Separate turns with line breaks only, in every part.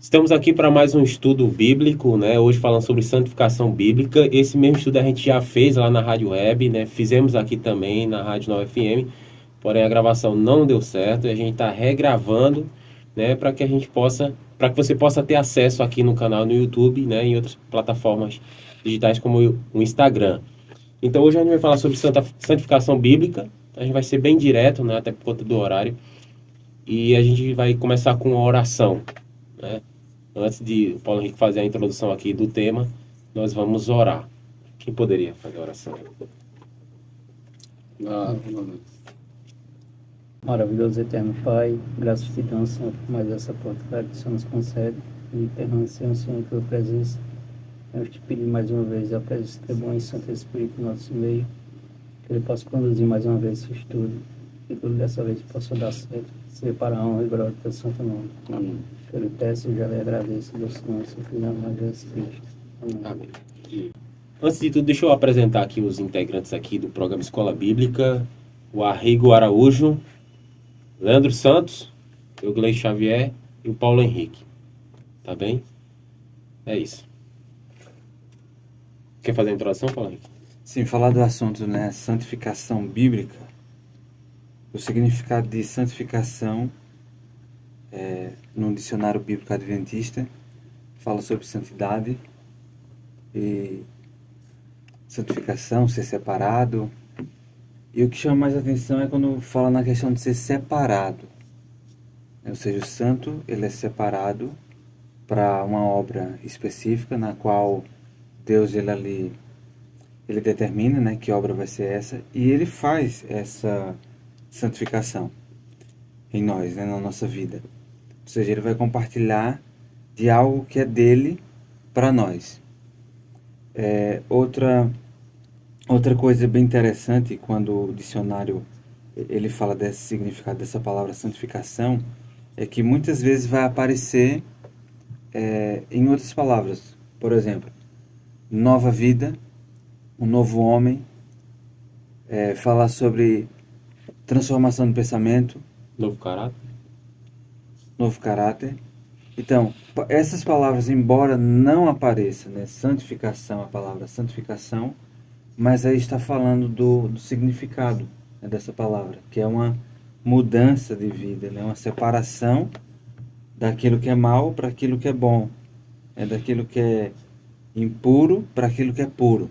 Estamos aqui para mais um estudo bíblico, né? Hoje falando sobre santificação bíblica. Esse mesmo estudo a gente já fez lá na Rádio Web, né? Fizemos aqui também na Rádio Nova FM, porém a gravação não deu certo e a gente está regravando, né? Para que você possa ter acesso aqui no canal no YouTube, né? Em outras plataformas digitais como o Instagram. Então hoje a gente vai falar sobre santificação bíblica. A gente vai ser bem direto, né? Até por conta do horário. E a gente vai começar com uma oração, né? Antes de o Paulo Henrique fazer a introdução aqui do tema, nós vamos orar. Quem poderia fazer a oração?
Maravilhoso eterno Pai, graças te damos, Senhor, por mais essa oportunidade que o Senhor nos concede e permanecemos, Senhor, em tua presença. Queremos te pedir mais uma vez a presença do teu bom e Santo Espírito no nosso meio, que ele possa conduzir mais uma vez esse estudo, que tudo dessa vez possa dar certo, ser para a honra e glória do teu santo nome. Amém. Que eu lhe peço e já lhe agradeço, Deus Senhor, seu filho amado Jesus Cristo. Amém.
Amém. Antes de tudo, deixa eu apresentar aqui os integrantes aqui do programa Escola Bíblica, o Arrigo Araújo, Leandro Santos, o Gleison Xavier e o Paulo Henrique. Tá bem? É isso. Quer fazer a introdução, Paulo Henrique?
Sim, falar do assunto, né? Santificação bíblica. O significado de santificação no dicionário bíblico adventista fala sobre santidade e santificação, ser separado. E o que chama mais atenção é quando fala na questão de ser separado. Ou seja, o santo, ele é separado para uma obra específica na qual Deus ele determina, né, que obra vai ser essa, e ele faz essa santificação em nós, né, na nossa vida. Ou seja, ele vai compartilhar de algo que é dele para nós. Outra coisa bem interessante quando o dicionário ele fala desse significado dessa palavra santificação é que muitas vezes vai aparecer em outras palavras. Por exemplo, nova vida, um novo homem, falar sobre transformação do pensamento, novo caráter. Então, essas palavras, embora não apareçam, né, santificação, a palavra santificação, mas aí está falando do significado, né, dessa palavra, que é uma mudança de vida, né, uma separação daquilo que é mal para aquilo que é bom, daquilo que é impuro para aquilo que é puro.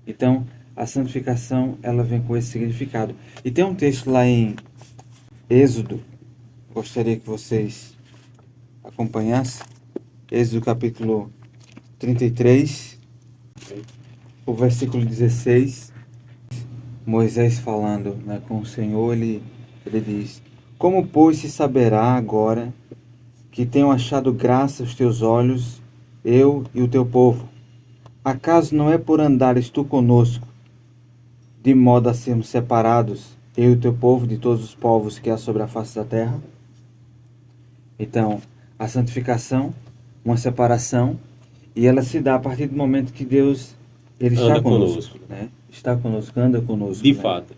Então, a santificação, ela vem com esse significado. E tem um texto lá em Êxodo, gostaria que vocês acompanhassem. Êxodo capítulo 33, o versículo 16. Moisés falando, né, com o Senhor, ele diz: Como, pois, se saberá agora que tenho achado graça aos teus olhos, eu e o teu povo? Acaso não é por andares tu conosco, de modo a sermos separados, eu e o teu povo, de todos os povos que há sobre a face da terra? Então, a santificação, uma separação, e ela se dá a partir do momento que Deus ele está conosco, né? Está conosco, anda conosco.
De fato.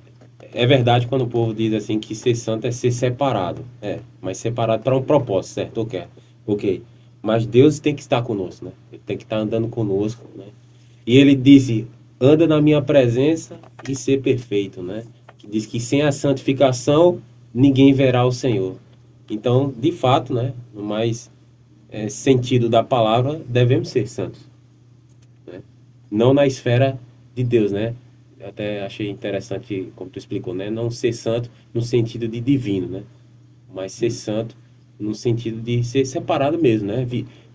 É verdade quando o povo diz assim que ser santo é ser separado. Mas separado para um propósito, certo? Ok. Mas Deus tem que estar conosco, né? Ele tem que estar andando conosco, né? E ele disse, anda na minha presença e ser perfeito, né? Que diz que sem a santificação ninguém verá o Senhor. Então, de fato, né? No mais sentido da palavra, devemos ser santos, né? Não na esfera de Deus, né? Eu até achei interessante como tu explicou, né? Não ser santo no sentido de divino, né? Mas ser santo no sentido de ser separado mesmo, né?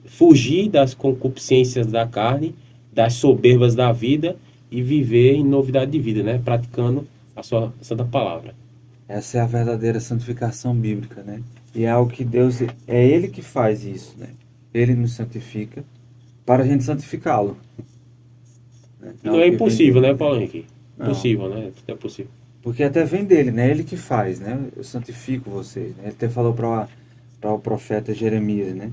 Fugir das concupiscências da carne, das soberbas da vida e viver em novidade de vida, né? Praticando a sua santa palavra.
Essa é a verdadeira santificação bíblica, né? E é algo que Deus, é Ele que faz isso, né? Ele nos santifica para a gente santificá-lo.
Não é impossível, né, Paulo Henrique?
Não.
Possível, né? Tudo é possível.
Porque até vem dele, né? Ele que faz, né? Eu santifico vocês, né? Ele até falou para o profeta Jeremias, né?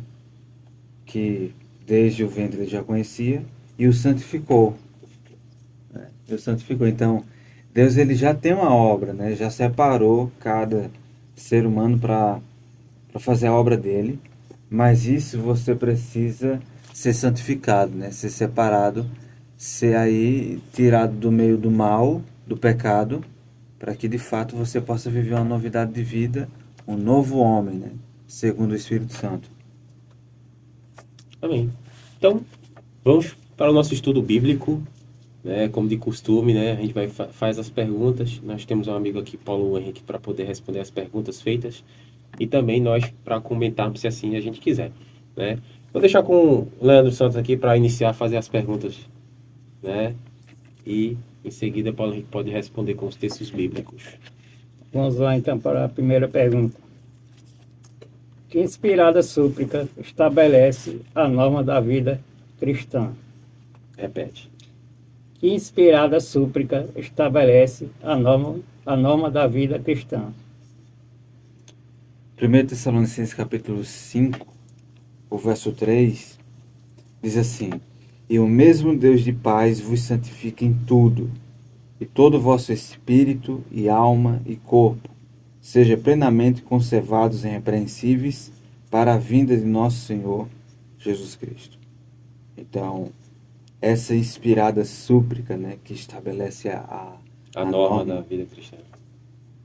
Que desde o ventre ele já conhecia e o santificou. O santificou. Então, Deus ele já tem uma obra, né? Já separou cada ser humano para fazer a obra dele, Mas isso você precisa ser santificado, né? Ser separado, ser aí tirado do meio do mal, do pecado, para que de fato você possa viver uma novidade de vida, um novo homem, né? Segundo o Espírito Santo.
Amém. Então, vamos para o nosso estudo bíblico, né? Como de costume, né? A gente faz as perguntas. Nós temos um amigo aqui, Paulo Henrique, para poder responder as perguntas feitas. E também nós para comentarmos se assim a gente quiser, né? Vou deixar com o Leandro Santos aqui para iniciar a fazer as perguntas, né? E em seguida Paulo Henrique pode responder com os textos bíblicos.
Vamos lá então para a primeira pergunta. Que inspirada súplica estabelece a norma da vida cristã?
Repete.
Que inspirada súplica estabelece a norma da vida cristã?
1 Tessalonicenses capítulo 5, o verso 3, diz assim: E o mesmo Deus de paz vos santifique em tudo, e todo o vosso espírito e alma e corpo seja plenamente conservados e irrepreensíveis para a vinda de nosso Senhor Jesus Cristo. Então, essa inspirada súplica, né, que estabelece a
norma da vida cristã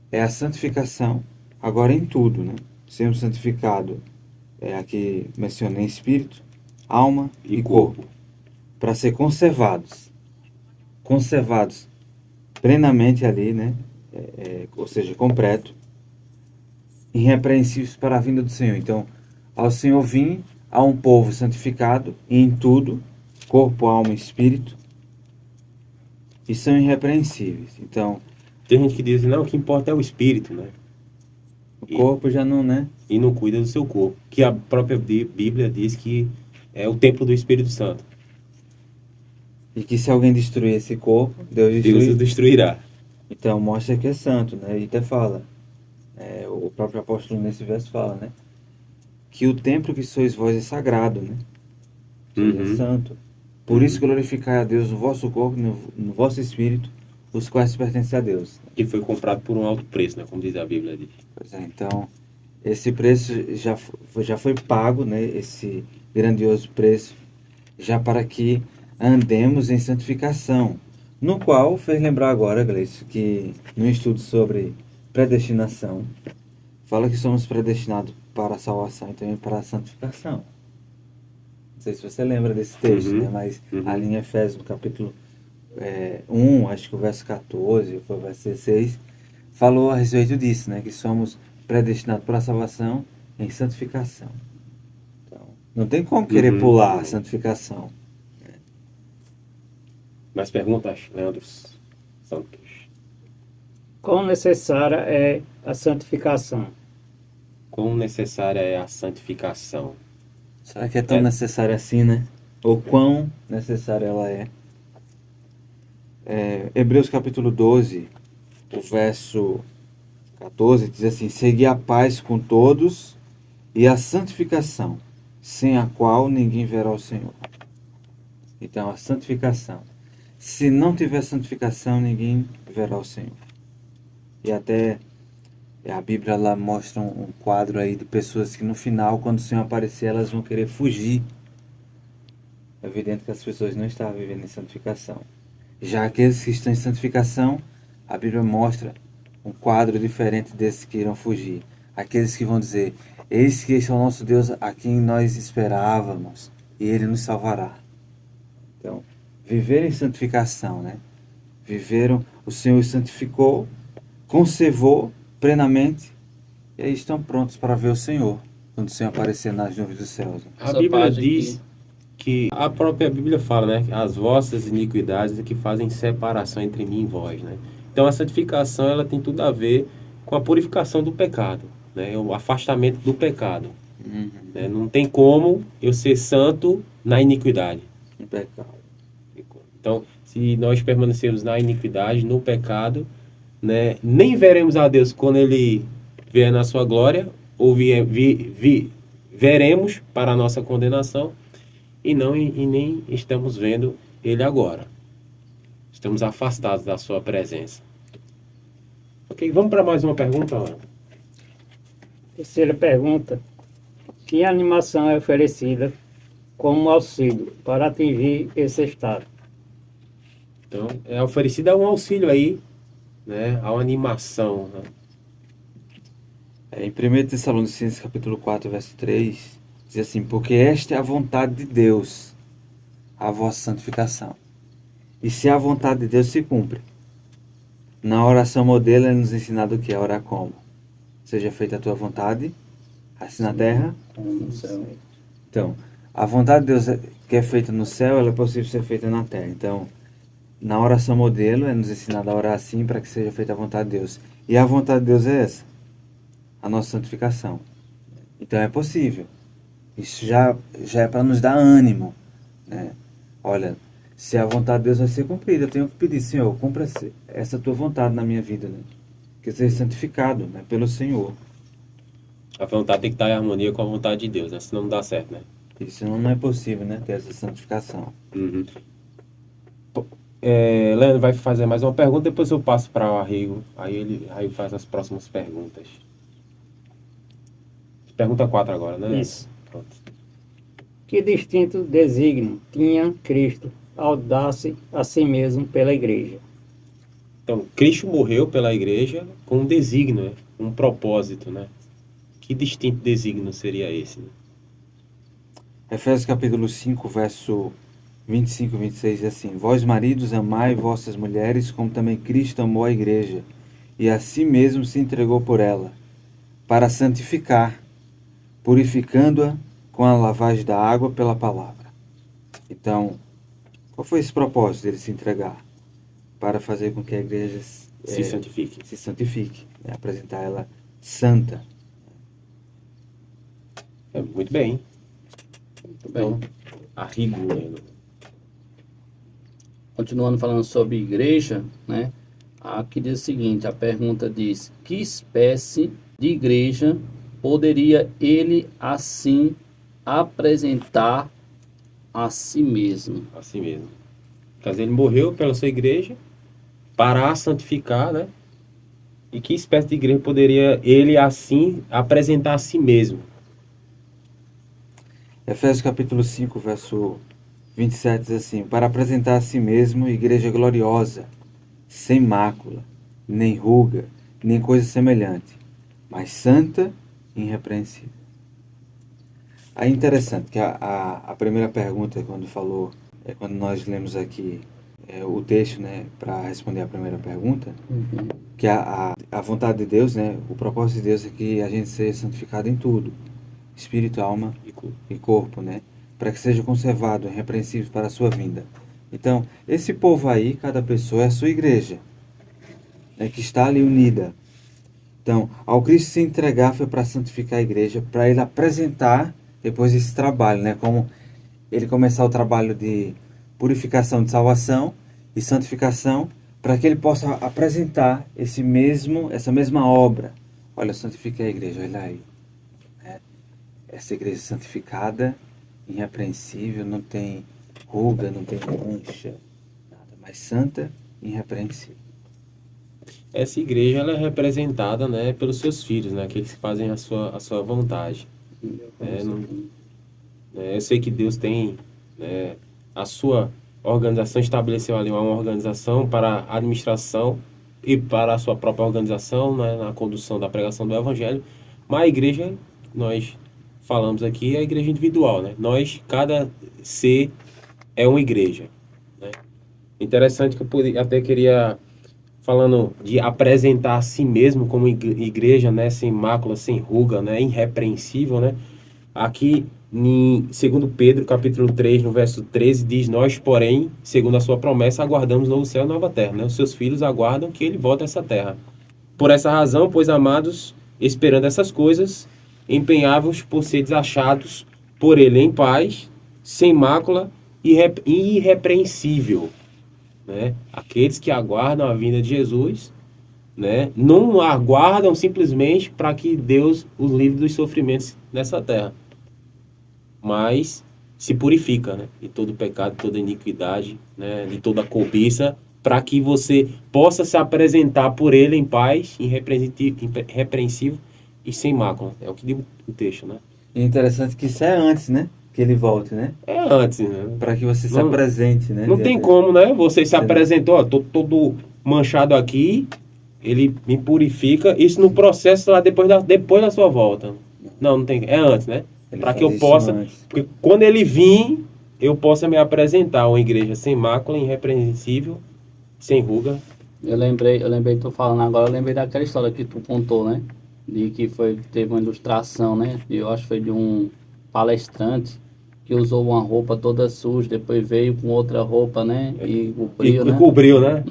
é a santificação, agora em tudo, né? Sermos santificados, aqui mencionei espírito, alma e corpo, para ser conservados plenamente ali, né? Ou seja, completo, irrepreensíveis para a vinda do Senhor. Então, ao Senhor vir, há um povo santificado em tudo, corpo, alma e espírito, e são irrepreensíveis. Então,
tem gente que diz, não, o que importa é o espírito, né?
O corpo já não, né?
E não cuida do seu corpo, que a própria Bíblia diz que é o templo do Espírito Santo.
E que se alguém destruir esse corpo, Deus
o destruirá.
Então mostra que é santo, né? E até fala, o próprio apóstolo nesse verso fala, né? Que o templo que sois vós é sagrado, né? É santo. Por isso glorificai a Deus no vosso corpo, no vosso espírito, os quais pertencem a Deus.
Que foi comprado por um alto preço, né? Como diz a Bíblia.
Pois é, então, esse preço já foi pago, né? Esse grandioso preço, já para que andemos em santificação. No qual, fez lembrar agora, Gleice, que no estudo sobre predestinação, fala que somos predestinados para a salvação e também para a santificação. Não sei se você lembra desse texto, né? Mas ali em Efésios, no capítulo 1, acho que o verso 14, foi o verso 16, falou a respeito disso, né? Que somos predestinados para a salvação em santificação. Então, não tem como querer pular a santificação.
Mais perguntas, Leandro Santos?
Quão necessária é a santificação?
Quão necessária é a santificação?
Será que é tão necessária assim, né? Ou quão necessária ela é? Hebreus capítulo 12, o verso 14, diz assim: Segui a paz com todos e a santificação, sem a qual ninguém verá o Senhor. Então, a santificação. Se não tiver santificação, ninguém verá o Senhor. E até a Bíblia lá mostra um quadro aí de pessoas que no final, quando o Senhor aparecer, elas vão querer fugir. É evidente que as pessoas não estavam vivendo em santificação. Já aqueles que estão em santificação, a Bíblia mostra um quadro diferente desses que irão fugir. Aqueles que vão dizer: eis que este é o nosso Deus a quem nós esperávamos, e Ele nos salvará. Então, viver em santificação, né? O Senhor os santificou, conservou plenamente, e aí estão prontos para ver o Senhor, quando o Senhor aparecer nas nuvens dos céus.
A Bíblia diz que a própria Bíblia fala, né? As vossas iniquidades é que fazem separação entre mim e vós, né? Então a santificação, ela tem tudo a ver com a purificação do pecado, né? O afastamento do pecado. Né? Não tem como eu ser santo na iniquidade.
No pecado.
Então, se nós permanecermos na iniquidade, no pecado, né, nem veremos a Deus quando Ele vier na sua glória, ou veremos para a nossa condenação, e nem estamos vendo Ele agora. Estamos afastados da sua presença. Ok, vamos para mais uma pergunta, Ana.
Terceira pergunta. Que animação é oferecida como auxílio para atingir esse estado?
Então, é oferecido um auxílio aí, né? A uma animação, né?
Em 1 Tessalonicenses capítulo 4, verso 3, diz assim: porque esta é a vontade de Deus, a vossa santificação. E se a vontade de Deus se cumpre, na oração modelo é nos ensinado o que? A orar como? Seja feita a tua vontade, assim na terra.
Como no céu.
Então, a vontade de Deus que é feita no céu, ela é possível ser feita na terra. Então, na oração modelo é nos ensinado a orar assim para que seja feita a vontade de Deus. E a vontade de Deus é essa, a nossa santificação. Então é possível. Isso já é para nos dar ânimo, né? Olha, se a vontade de Deus vai ser cumprida, eu tenho que pedir: Senhor, cumpra essa tua vontade na minha vida, né? Que seja santificado, né, pelo Senhor.
A vontade tem que estar em harmonia com a vontade de Deus, né? Senão não dá certo, né?
Isso não é possível, né, ter essa santificação.
Uhum. Leandro vai fazer mais uma pergunta, depois eu passo para o Arrigo. Aí ele faz as próximas perguntas. Pergunta 4 agora, né?
Isso.
Pronto.
Que distinto desígnio tinha Cristo ao dar-se a si mesmo pela igreja?
Então, Cristo morreu pela igreja com um desígnio, né? Um propósito, né? Que distinto desígnio seria esse? Né?
Efésios capítulo 5, verso 25 e 26 diz assim: vós maridos amai vossas mulheres, como também Cristo amou a igreja, e a si mesmo se entregou por ela, para santificar, purificando-a com a lavagem da água pela palavra. Então, qual foi esse propósito dele se entregar? Para fazer com que a igreja
Se santifique.
se santifique, né? Apresentar ela santa.
Muito bem.
Muito bem.
Então, Arrigo, Leandro.
Continuando falando sobre igreja, né? Aqui diz o seguinte, a pergunta diz: que espécie de igreja poderia ele assim apresentar a si mesmo?
Assim mesmo. Então, ele morreu pela sua igreja para a santificar, né? E que espécie de igreja poderia ele assim apresentar a si mesmo?
Efésios capítulo 5, verso 27 diz assim: para apresentar a si mesmo igreja gloriosa, sem mácula, nem ruga, nem coisa semelhante, mas santa e irrepreensível. Aí é interessante que a primeira pergunta, quando nós lemos aqui o texto, né, para responder a primeira pergunta, que a vontade de Deus, né, o propósito de Deus é que a gente seja santificado em tudo, espírito, alma e corpo, né, para que seja conservado, irrepreensível para a sua vinda. Então, esse povo aí, cada pessoa é a sua igreja, né, que está ali unida. Então, ao Cristo se entregar foi para santificar a igreja, para ele apresentar depois esse trabalho, né, como ele começar o trabalho de purificação, de salvação e santificação, para que ele possa apresentar essa mesma obra. Olha, santifica a igreja, olha aí. Essa igreja santificada, irrepreensível, não tem ruga, não tem mancha, nada, mas santa e irrepreensível.
Essa igreja ela é representada, né, pelos seus filhos, né, aqueles que fazem a sua vontade. Eu sei que Deus tem, né, a sua organização, estabeleceu ali uma organização para a administração e para a sua própria organização, né, na condução da pregação do evangelho, mas a igreja, nós falamos aqui, é a igreja individual, né? Cada ser é uma igreja, né? Interessante que eu até queria, falando de apresentar a si mesmo como igreja, né, sem mácula, sem ruga, né, irrepreensível, né? Aqui em 2 Pedro, capítulo 3, no verso 13, diz: nós, porém, segundo a sua promessa, aguardamos novo céu e nova terra, né? Os seus filhos aguardam que ele volte a essa terra. Por essa razão, pois, amados, esperando essas coisas, empenhávamos por seres achados por ele em paz, sem mácula e irrepreensível, né? Aqueles que aguardam a vinda de Jesus, né, não aguardam simplesmente para que Deus os livre dos sofrimentos nessa terra, mas se purifica, né, de todo pecado, toda iniquidade, né, de toda cobiça, para que você possa se apresentar por ele em paz, irrepreensível e sem mácula. É o que diz o texto, né?
E interessante que isso é antes, né? Que ele volte, né?
É antes, né?
Para que você se
Não-
apresente, né?
Não
diante
tem
dele.
como, né? Você se
Entendeu?
apresentou, ó, tô todo manchado aqui, ele me purifica, isso no processo lá depois da sua volta. Não tem, é antes, né?
Ele
Para que
faz
eu
isso
possa,
antes.
porque quando ele vir, eu possa me apresentar a uma igreja sem mácula, irrepreensível, sem ruga.
Eu lembrei de tu falando agora, eu lembrei daquela história que tu contou, né? De que teve uma ilustração, né? Eu acho que foi de um palestrante que usou uma roupa toda suja, depois veio com outra roupa, né? E cobriu,
E
né?
cobriu, né?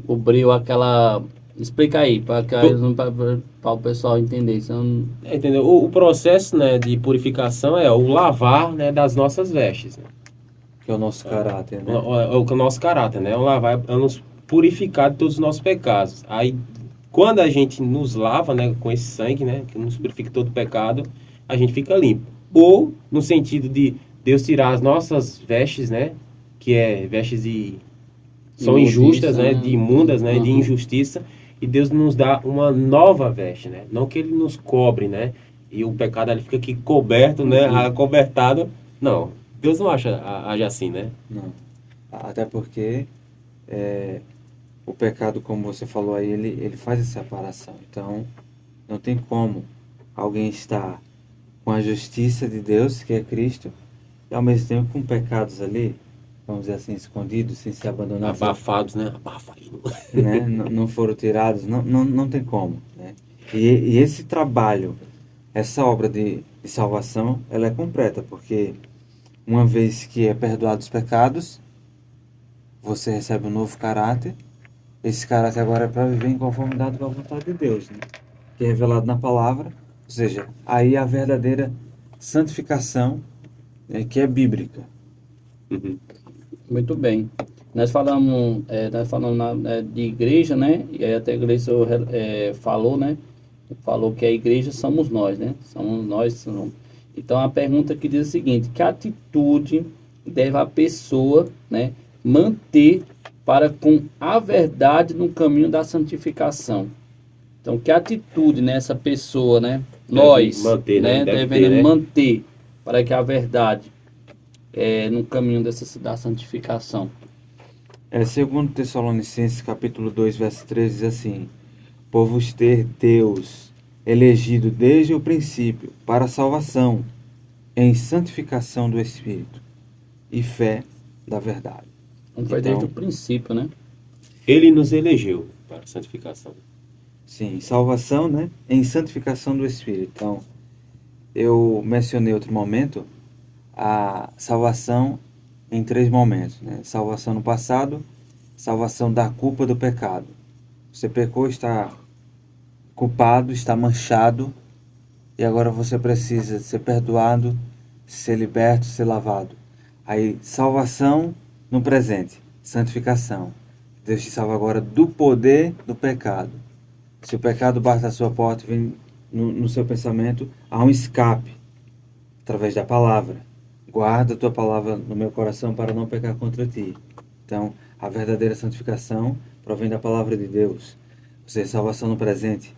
Cobriu aquela. Explica aí, para
To-
o pessoal entender. Senão...
Entendeu? O processo, né, de purificação é o lavar, né, das nossas vestes, né?
Que é o nosso caráter, né?
O nosso caráter, né? O lavar é nos purificar de todos os nossos pecados. Aí, quando a gente nos lava, né, com esse sangue, né, que nos purifica de todo pecado, a gente fica limpo. Ou, no sentido de Deus tirar as nossas vestes, né, que é vestes de são injustas, né, de imundas, né, de
Uhum.
injustiça, e Deus nos dá uma nova veste, né? Não que ele nos cobre, né? E o pecado ele fica aqui coberto, né,
Uhum.
acobertado. Não. Deus não age assim, né?
Não. Até porque o pecado, como você falou aí, ele faz a separação. Então, não tem como alguém estar com a justiça de Deus, que é Cristo, e ao mesmo tempo com pecados ali, vamos dizer assim, escondidos, sem ser abandonados,
Abafados, né? Abafa aí.
né? Não foram tirados, não tem como, né? E esse trabalho, essa obra de salvação, ela é completa, porque uma vez que é perdoado os pecados, você recebe um novo caráter. Esse caráter agora é para viver em conformidade com a vontade de Deus, né? Que é revelado na palavra. Ou seja, aí a verdadeira santificação, né, que é bíblica.
Uhum.
Muito bem. Nós falamos de igreja, né? E aí até a igreja falou, né? Falou que a igreja somos nós, né? Somos nós. Então a pergunta que diz o seguinte: que atitude deve a pessoa, né, manter para com a verdade no caminho da santificação? Então, que atitude nessa pessoa, né? Nós,
manter, né?
né?
Deve
Devendo
ter, né?
manter para que a verdade no caminho da santificação.
Segundo Tessalonicenses capítulo 2, verso 13, diz assim: por vos ter Deus elegido desde o princípio para a salvação, em santificação do Espírito e fé da verdade.
Não foi desde o princípio, né?
Ele nos elegeu para a santificação.
Sim, salvação, né? Em santificação do Espírito. Então, eu mencionei outro momento a salvação em 3 momentos, né? Salvação no passado, salvação da culpa do pecado. Você pecou, está culpado, está manchado, e agora você precisa ser perdoado, ser liberto, ser lavado. Aí, salvação no presente, santificação. Deus te salva agora do poder do pecado. Se o pecado bate à sua porta, vem no seu pensamento, há um escape através da palavra. Guarda a tua palavra no meu coração para não pecar contra ti. Então, a verdadeira santificação provém da palavra de Deus. Ou seja, salvação no presente.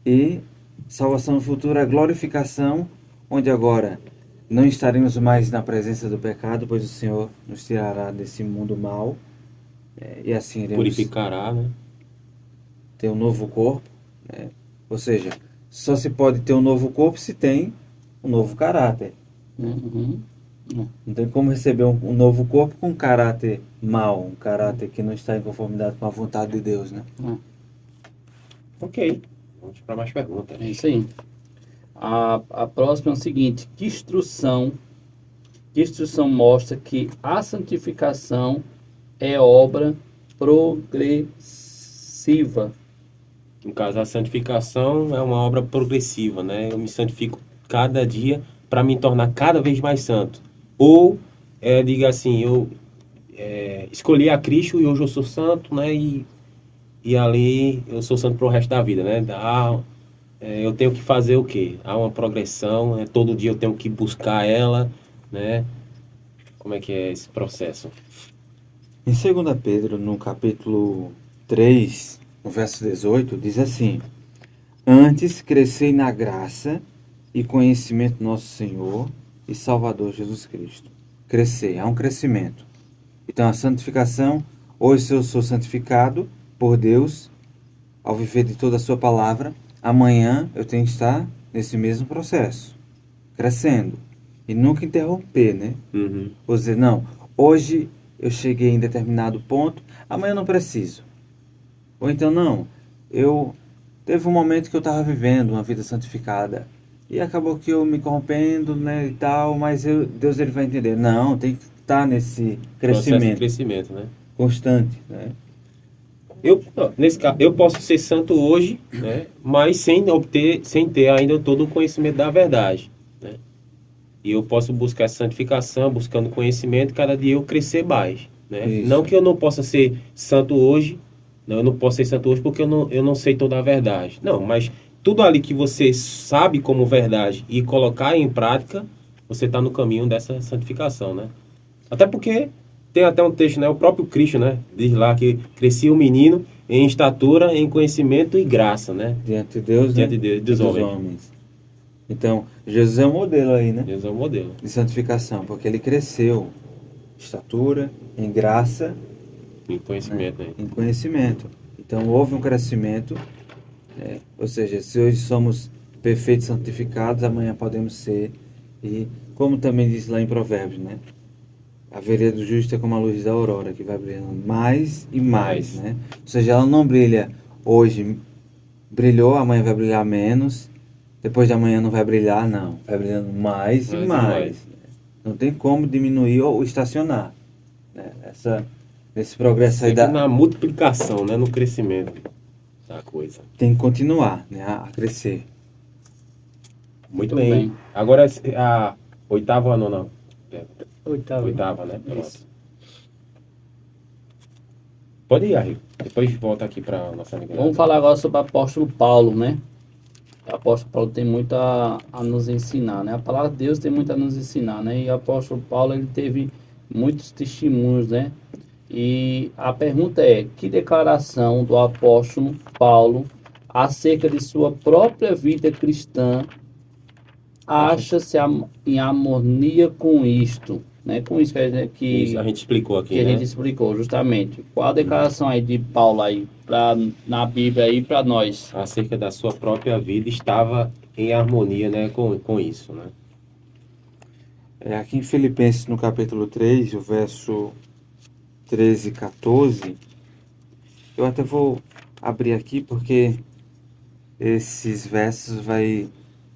E salvação no futuro, a glorificação, onde agora não estaremos mais na presença do pecado, pois o Senhor nos tirará desse mundo mau. E assim iremos
Purificará, né?
ter um novo corpo, né? Ou seja, só se pode ter um novo corpo se tem um novo caráter.
Uhum.
Não tem como receber um novo corpo com um caráter mau, um caráter que não está em conformidade com a vontade de Deus, né?
Ok. Vamos para mais perguntas.
É isso aí. A próxima é o seguinte: que instrução mostra que a santificação é obra progressiva?
No caso, a santificação é uma obra progressiva, né? Eu me santifico cada dia para me tornar cada vez mais santo. Ou, diga assim, eu escolhi a Cristo e hoje eu sou santo, né? E ali eu sou santo pro resto da vida, né? Eu tenho que fazer o quê? Há uma progressão, né? Todo dia eu tenho que buscar ela, né? Como é que é esse processo?
Em 2 Pedro, no capítulo 3, no verso 18, diz assim: antes crescei na graça e conhecimento do nosso Senhor e Salvador Jesus Cristo. Crescer, há um crescimento. Então a santificação, hoje se eu sou santificado por Deus, ao viver de toda a sua palavra, amanhã eu tenho que estar nesse mesmo processo, crescendo. E nunca interromper, né?
Uhum.
Ou dizer, não, hoje eu cheguei em determinado ponto, amanhã eu não preciso. Ou então, não, teve um momento que eu estava vivendo uma vida santificada e acabou que eu me corrompendo, né, e tal, mas Deus ele vai entender. Não, tem que estar nesse
Processo de
crescimento
crescimento, né?
constante, né?
Nesse caso, eu posso ser santo hoje, né? Mas sem ter ainda todo o conhecimento da verdade, né? E eu posso buscar essa santificação, buscando conhecimento, cada dia eu crescer mais, né?
Isso.
Não que eu não possa ser santo hoje, não, eu não posso ser santo hoje porque eu não sei toda a verdade. Não, mas tudo ali que você sabe como verdade e colocar em prática, você está no caminho dessa santificação, né? Até porque tem até um texto, né? O próprio Cristo, né? Diz lá que crescia o menino em estatura, em conhecimento e graça, né?
Diante de Deus,
Diante
né?
de Deus,
E
dos homens.
Então, Jesus é um modelo aí, né?
Deus é o modelo.
De santificação, porque ele cresceu em estatura, em graça,
Em conhecimento, né?
em conhecimento. Então houve um crescimento, ou seja, se hoje somos perfeitos santificados, amanhã podemos ser, e como também diz lá em Provérbios, né? A vereda do justo é como a luz da aurora, que vai brilhando mais e mais, né? Ou seja, ela não brilha hoje, brilhou, amanhã vai brilhar menos, depois de amanhã não vai brilhar, não. Vai brilhando mais e
Mais e
mais.
mais.
Não tem como diminuir ou estacionar, né? Esse progresso aí
Sempre na multiplicação, né? No crescimento da coisa.
tem que continuar, né? A crescer.
Muito
Muito
bem.
bem.
Agora a oitava ou a nona?
Oitavo.
Oitava, né? Pronto.
Isso.
Pode ir, Arrigo. Depois volta aqui para nossa amiga.
Vamos falar agora sobre o apóstolo Paulo, né? O apóstolo Paulo tem muito a nos ensinar, né? A palavra de Deus tem muito a nos ensinar, né? E o apóstolo Paulo, ele teve muitos testemunhos, né? E a pergunta é, que declaração do apóstolo Paulo acerca de sua própria vida cristã acha-se em harmonia com isto, né? Com isso
Isso a gente explicou aqui,
que a
né?
gente explicou justamente. Qual a declaração aí de Paulo aí na Bíblia aí para nós?
Acerca da sua própria vida estava em harmonia, né? Com isso, né?
Aqui em Filipenses, no capítulo 3, o verso 13 e 14, eu até vou abrir aqui porque esses versos vai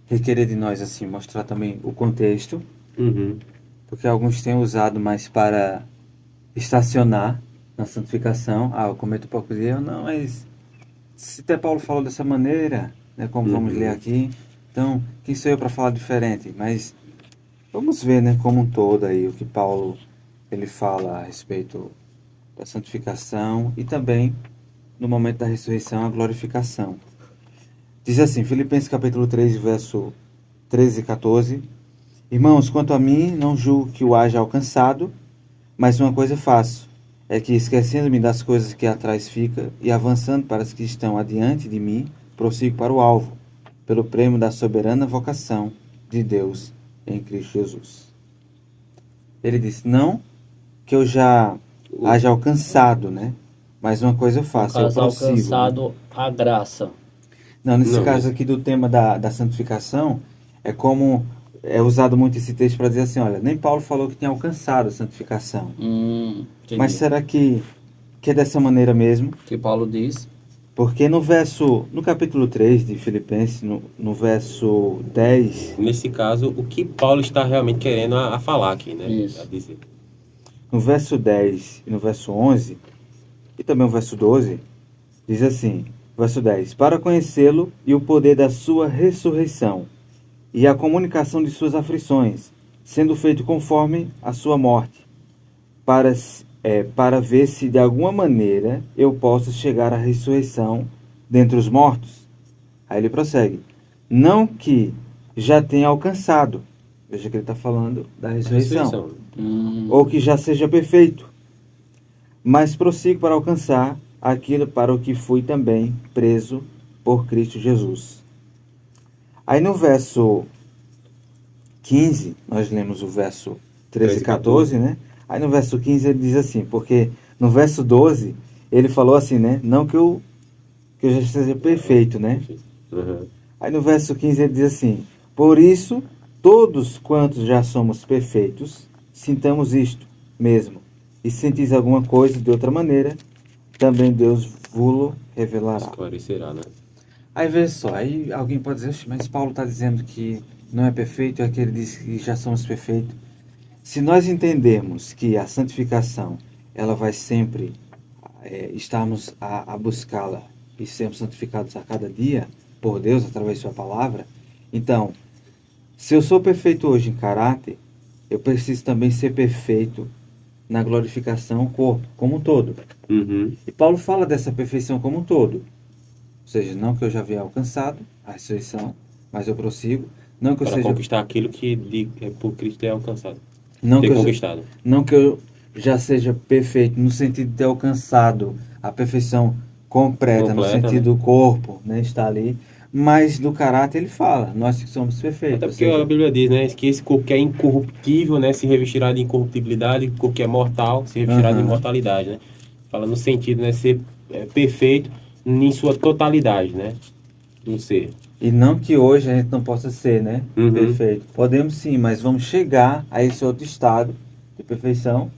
requerer de nós assim mostrar também o contexto,
Uhum.
porque alguns têm usado mais para estacionar na santificação. Eu cometo pouco de erro, não, mas se até Paulo falou dessa maneira, né, como vamos ler aqui, então quem sou eu para falar diferente? Mas vamos ver, né, como um todo aí o que Paulo ele fala a respeito da santificação e também no momento da ressurreição a glorificação. Diz assim, Filipenses capítulo 3, verso 13 e 14: Irmãos, quanto a mim, não julgo que o haja alcançado, mas uma coisa faço, é que esquecendo-me das coisas que atrás fica e avançando para as que estão adiante de mim, prossigo para o alvo, pelo prêmio da soberana vocação de Deus em Cristo Jesus. Ele disse, não que eu já haja alcançado, né? Mas uma coisa eu faço, eu
Caso
prossigo.
alcançado a graça.
Não, nesse
Não,
caso
mas-
aqui do tema da santificação, é como é usado muito esse texto para dizer assim, olha, nem Paulo falou que tinha alcançado a santificação.
Entendi.
Mas será que é dessa maneira mesmo?
Que Paulo diz.
Porque no capítulo 3 de Filipenses, no verso 10,
Nesse caso, o que Paulo está realmente querendo a falar aqui, né?
Isso.
A dizer.
no verso 10 e no verso 11, e também no verso 12, diz assim, verso 10, para conhecê-lo e o poder da sua ressurreição, e a comunicação de suas aflições, sendo feito conforme a sua morte, para ver se de alguma maneira eu possa chegar à ressurreição dentre os mortos. Aí ele prossegue, não que já tenha alcançado, veja que ele está falando da ressurreição, ou que já seja perfeito, mas prossigo para alcançar aquilo para o que fui também preso por Cristo Jesus. Aí no verso 15, nós lemos o verso 13
13
e
e
14, né? Aí no verso 15 ele diz assim, porque no verso 12 ele falou assim, né? Não que eu já seja perfeito, né?
Uhum.
Aí no verso 15 ele diz assim, por isso, todos quantos já somos perfeitos, sintamos isto mesmo. E se sentis alguma coisa de outra maneira, também Deus vos revelará.
Esclarecerá, né?
Aí vê só, aí alguém pode dizer, "Oxe, mas Paulo está dizendo que não é perfeito, é que ele diz que já somos perfeitos. Se nós entendermos que a santificação, ela vai sempre estarmos a buscá-la e sermos santificados a cada dia por Deus, através de sua palavra, então, se eu sou perfeito hoje em caráter, eu preciso também ser perfeito na glorificação, corpo, como um todo.
Uhum.
E Paulo fala dessa perfeição como um todo. Ou seja, não que eu já havia alcançado a ressurreição, mas eu prossigo. Não que eu
Para
seja,
conquistar aquilo que por Cristo é alcançado.
não que
Ter
eu,
conquistado.
não que eu já seja perfeito no sentido de ter alcançado a perfeição completa, no
Completa,
sentido do corpo, né, está ali. Mas do caráter ele fala, nós que somos perfeitos.
Até
Ou
porque
seja,
a Bíblia diz, né? Que esse corpo que é incorruptível, né? Se revestirá de incorruptibilidade. O corpo que é mortal se revestirá de
Aham.
imortalidade, né? Fala no sentido, né? Ser perfeito em sua totalidade, né? No ser.
e não que hoje a gente não possa ser, né?
Uhum.
Perfeito. Podemos sim, mas vamos chegar a esse outro estado de perfeição,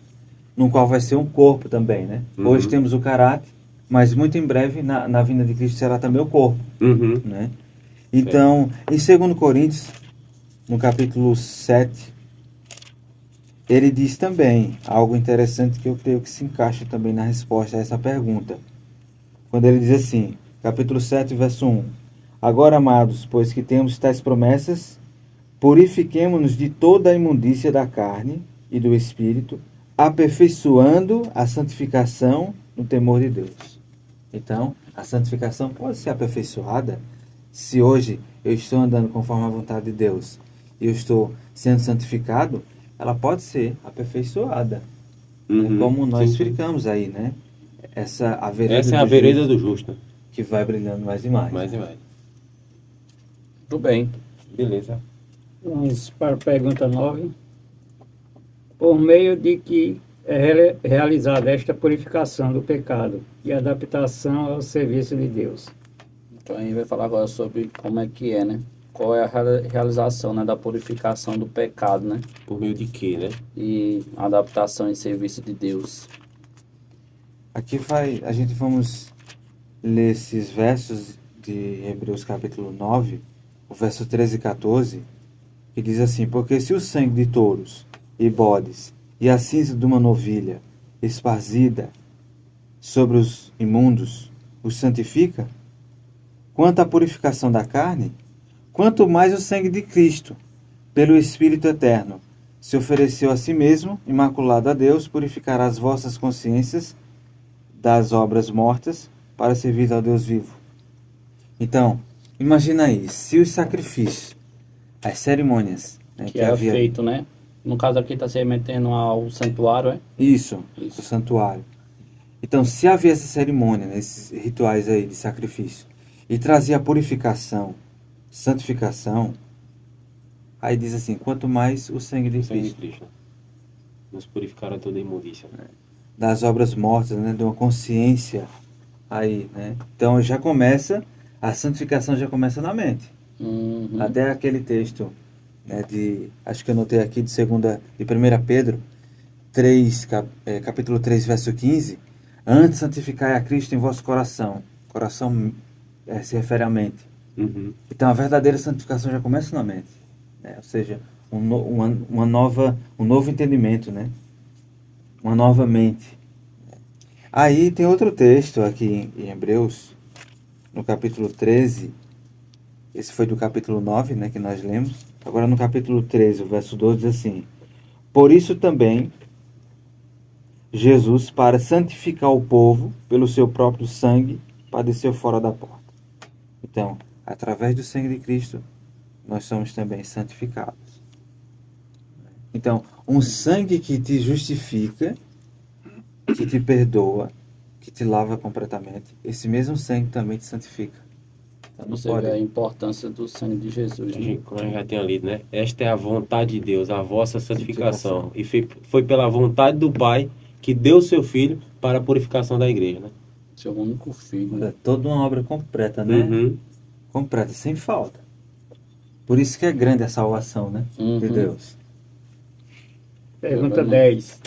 no qual vai ser um corpo também, né?
Uhum.
Hoje temos o caráter, mas muito em breve, na vinda de Cristo, será também o corpo,
Uhum.
né? Então, em 2 Coríntios, no capítulo 7, ele diz também algo interessante que eu creio que se encaixa também na resposta a essa pergunta. Quando ele diz assim, capítulo 7, verso 1: Agora, amados, pois que temos tais promessas, purifiquemo-nos de toda a imundícia da carne e do espírito, aperfeiçoando a santificação no temor de Deus. Então, a santificação pode ser aperfeiçoada se hoje eu estou andando conforme a vontade de Deus e eu estou sendo santificado, ela pode ser aperfeiçoada.
Uhum.
Como nós
Sim, sim.
explicamos aí, né? A vereda
Essa é a
do
vereda
justo
do justo, né?
que vai brilhando mais e mais.
Mais e mais.
Tudo bem.
Beleza.
Vamos para a pergunta 9. Por meio de que é realizada esta purificação do pecado e adaptação ao serviço de Deus.
Então a gente vai falar agora sobre como é que é, né? Qual é a realização, né, da purificação do pecado, né?
Por meio de quê, né?
E adaptação em serviço de Deus.
Aqui a gente vamos ler esses versos de Hebreus capítulo 9, o verso 13 e 14, que diz assim: Porque se o sangue de touros e bodes e a cinza de uma novilha esparzida sobre os imundos os santifica, quanto à purificação da carne, quanto mais o sangue de Cristo, pelo Espírito Eterno, se ofereceu a si mesmo, imaculado a Deus, purificará as vossas consciências das obras mortas para servir ao Deus vivo. Então, imagina aí, se os sacrifícios, as cerimônias, né,
Que era feito, né? No caso aqui está se remetendo ao santuário, é?
Isso,
Isso.
o santuário. Então, se havia essa cerimônia, né, esses rituais aí de sacrifício, e trazia a purificação, santificação, aí diz assim, quanto mais o sangue de
O sangue de
Cristo,
Cristo. Nos purificará toda imundícia.
das obras mortas, né, de uma consciência aí, né? Então já começa, a santificação já começa na mente.
Uhum.
Até aquele texto, né, acho que eu anotei aqui de 1 Pedro 3, capítulo 3, verso 15, antes santificai a Cristo em vosso coração. Coração se refere à mente.
Uhum.
Então a verdadeira santificação já começa na mente, né? Ou seja, um novo entendimento, né? Uma nova mente. Aí tem outro texto aqui em Hebreus, no capítulo 13, esse foi do capítulo 9, né, que nós lemos. Agora no capítulo 13, o verso 12 diz assim: Por isso também Jesus, para santificar o povo pelo seu próprio sangue, padeceu fora da porta. Então, através do sangue de Cristo, nós somos também santificados. Então, um sangue que te justifica, que te perdoa, que te lava completamente, esse mesmo sangue também te santifica. Então, não
Você
pode.
vê a importância do sangue de Jesus. Né?
Como a gente já tinha lido, né? Esta é a vontade de Deus, a vossa santificação. E foi pela vontade do Pai que deu o seu Filho para a purificação da igreja, né?
Seu único filho.
É toda uma obra completa, né?
Uhum.
Completa, sem falta. Por isso que é grande a salvação, né? De
Uhum.
Deus.
Pergunta 10.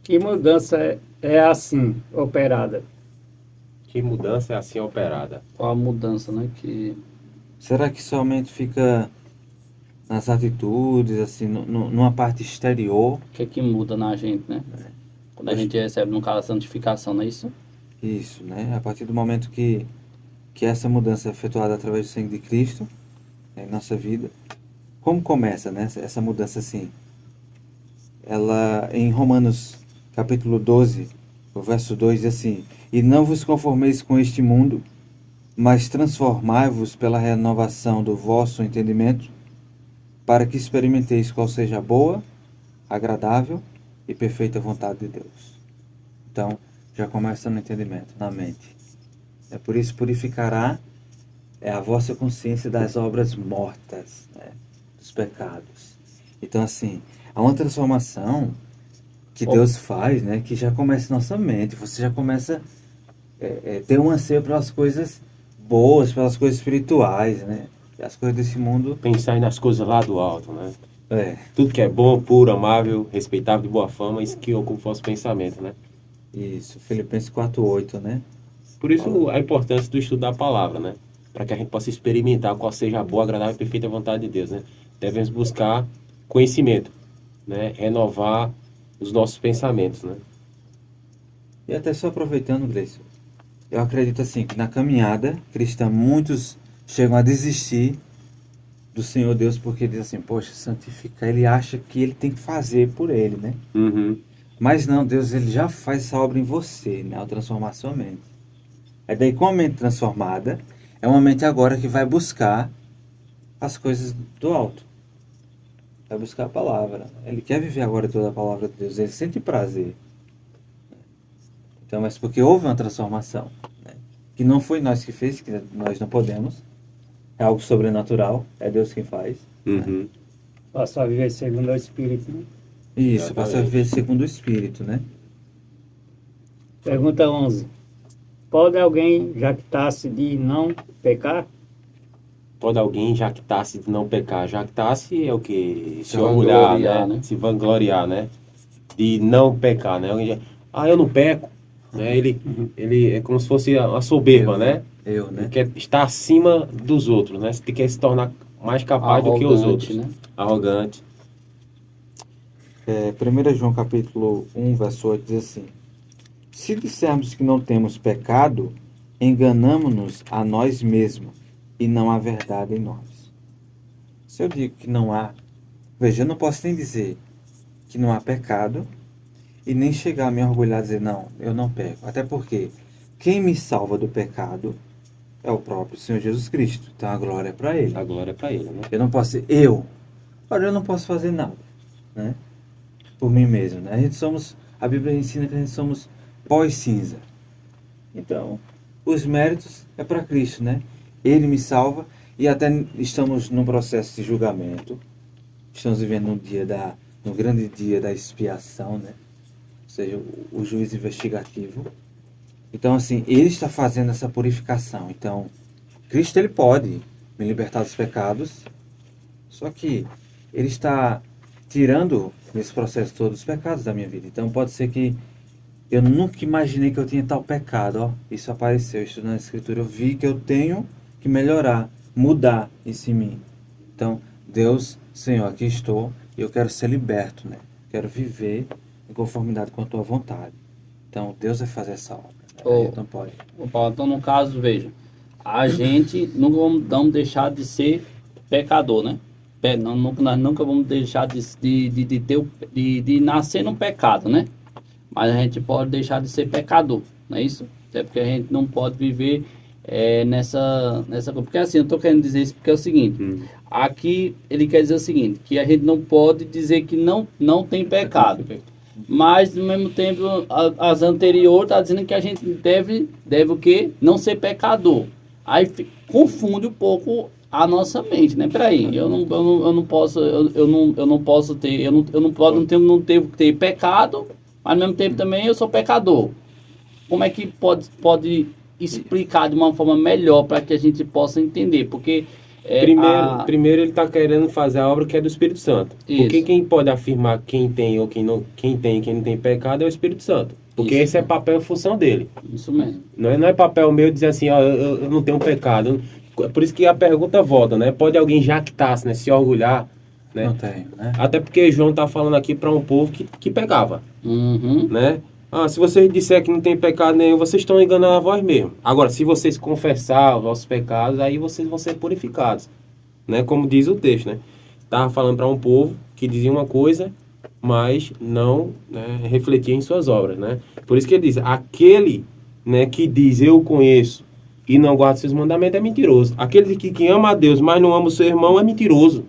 Que mudança é assim operada?
Que mudança é assim operada?
Qual a mudança, né? Que
Será que somente fica nas atitudes, assim, numa parte exterior?
o que é que muda na gente, né? Quando a gente recebe, no caso, a santificação, não é isso?
Isso, né? A partir do momento que essa mudança é efetuada através do sangue de Cristo, né, em nossa vida, como começa, né? Essa mudança, assim? Ela, em Romanos, capítulo 12, o verso 2, diz assim: E não vos conformeis com este mundo, mas transformai-vos pela renovação do vosso entendimento, para que experimenteis qual seja a boa, agradável e perfeita vontade de Deus. Então, já começa no entendimento, na mente. É por isso purificará a vossa consciência das obras mortas, né, dos pecados. Então, assim, há uma transformação que Deus faz, né, que já começa em nossa mente. Você já começa a ter um anseio pelas coisas boas, pelas coisas espirituais, né? As coisas desse mundo.
Pensar nas coisas lá do alto, né?
É,
Tudo que é bom, puro, amável, respeitável, de boa fama, isso que ocupa o vosso pensamento, né?
isso. Filipenses 4:8, né?
Por isso a importância do estudo da palavra, né? Para que a gente possa experimentar qual seja a boa, agradável e perfeita vontade de Deus, né? Devemos buscar conhecimento, né? Renovar os nossos pensamentos, né?
E até só aproveitando, Gleison, eu acredito assim que na caminhada cristã muitos chegam a desistir do Senhor Deus porque diz assim, poxa, santificar, ele acha que ele tem que fazer por ele, né?
Uhum.
Mas não, Deus ele já faz essa obra em você, né? Ao transformar sua mente. Aí daí com a mente transformada, é uma mente agora que vai buscar as coisas do alto. Vai buscar a palavra. Ele quer viver agora toda a palavra de Deus, ele sente prazer. Então, mas porque houve uma transformação, né? Que não foi nós que fez, que nós não podemos. É algo sobrenatural, é Deus quem faz.
Uhum.
Passou a viver segundo o Espírito, né?
Isso,
Exatamente.
passa a viver segundo o Espírito, né?
Pergunta 11. Pode alguém jactar-se de não pecar?
Pode alguém jactar-se de não pecar? Jactar-se é o que? Se
vangloriar,
orgulhar, né?
né?
Se vangloriar, né? De não pecar, né? Alguém eu não peco, né? Ele é como se fosse a soberba, né?
Eu,
Ele
né?
quer estar acima dos outros, né? Ele quer se tornar mais capaz do que os
Arrogante,
outros.
né?
Arrogante.
1 João capítulo 1, verso 8 diz assim: Se dissermos que não temos pecado, enganamo-nos a nós mesmos e não há verdade em nós. Se eu digo que não há, veja, eu não posso nem dizer que não há pecado e nem chegar a me orgulhar e dizer, não, eu não peco. Até porque quem me salva do pecado é o próprio Senhor Jesus Cristo. Então a glória é para Ele.
A glória é para ele, né?
Eu não posso ser eu. Ora, eu não posso fazer nada, né? Por mim mesmo, né? A Bíblia ensina que a gente somos pó e cinza. Então, os méritos é para Cristo, né? Ele me salva e até estamos num processo de julgamento. Estamos vivendo no grande dia da expiação, né? Ou seja, o juiz investigativo. Então, assim, ele está fazendo essa purificação. Então, Cristo, ele pode me libertar dos pecados, só que ele está tirando nesse processo todo os pecados da minha vida. Então, pode ser que eu nunca imaginei que eu tinha tal pecado. Ó, isso apareceu, estudando a Escritura, eu vi que eu tenho que melhorar, mudar isso em mim. Então, Deus, Senhor, aqui estou e eu quero ser liberto, né? Quero viver em conformidade com a tua vontade. Então, Deus vai fazer essa obra. Então pode.
Paulo, então, no caso, veja, a gente nunca vamos deixar de ser pecador, né? Nós nunca vamos deixar de nascer no pecado, né? Mas a gente pode deixar de ser pecador, não é isso? Até porque a gente não pode viver nessa coisa. Porque assim, eu estou querendo dizer isso porque é o seguinte, aqui ele quer dizer o seguinte, que a gente não pode dizer que não tem pecado. Mas, ao mesmo tempo, as anteriores estão dizendo que a gente deve o quê? Não ser pecador. Aí confunde um pouco a nossa mente, né? Peraí, eu não posso, eu não posso ter, não devo ter pecado, mas ao mesmo tempo também eu sou pecador. Como é que pode explicar de uma forma melhor para que a gente possa entender? Porque
Primeiro ele está querendo fazer a obra que é do Espírito Santo.
Isso.
Porque quem pode afirmar quem tem ou quem não, quem não tem pecado é o Espírito Santo. Porque
Isso.
esse é papel e função dele.
Isso mesmo.
Não é papel meu dizer assim, ó, eu não tenho pecado. Por isso que a pergunta volta, né? Pode alguém jactar-se, né? Se orgulhar, né?
Não tem, né?
Até porque João está falando aqui para um povo que pecava,
Uhum.
né? Ah, se vocês disserem que não tem pecado nenhum, vocês estão enganando a vós mesmos. Agora, se vocês confessar os vossos pecados, aí vocês vão ser purificados, né? Como diz o texto, né? Estava falando para um povo que dizia uma coisa, mas não, né, refletia em suas obras, né? Por isso que ele diz, aquele, né, que diz eu conheço e não guarda seus mandamentos é mentiroso. Aquele que ama a Deus, mas não ama o seu irmão é mentiroso,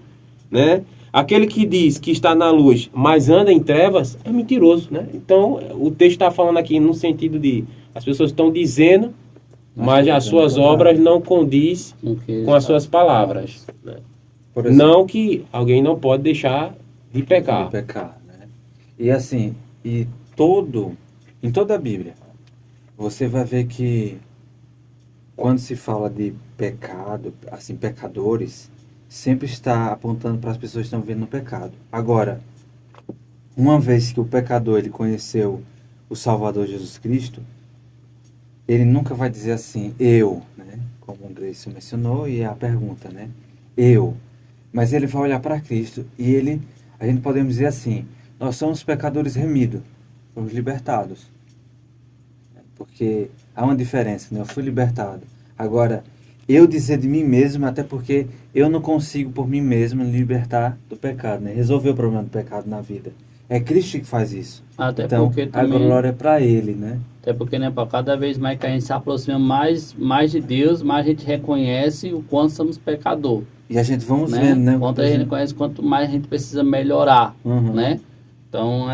né? Aquele que diz que está na luz, mas anda em trevas, é mentiroso, né? Então, o texto está falando aqui no sentido de as pessoas estão dizendo, mas as suas obras não condiz com as suas palavras, né?
Por exemplo,
Não que alguém não pode deixar de pecar.
de pecar, né? E assim, em toda a Bíblia, você vai ver que quando se fala de pecado, assim, pecadores, sempre está apontando para as pessoas que estão vivendo no pecado. Agora, uma vez que o pecador ele conheceu o Salvador Jesus Cristo, ele nunca vai dizer assim, eu, né? Como o Gleison mencionou, e é a pergunta, né? Eu. Mas ele vai olhar para Cristo e a gente podemos dizer assim, nós somos pecadores remidos, fomos libertados. Porque há uma diferença, né? Eu fui libertado. Agora, eu dizer de mim mesmo, até porque eu não consigo por mim mesmo libertar do pecado, né? Resolver o problema do pecado na vida. É Cristo que faz isso.
Até
Então,
porque
a
também,
glória é para Ele, né?
até porque, né, Paulo, cada vez mais que a gente se aproxima mais de Deus, mais a gente reconhece o quanto somos pecador,
E a gente vamos
né?
vendo, né?
Quanto a gente reconhece, quanto mais a gente precisa melhorar,
Uhum.
né? Então,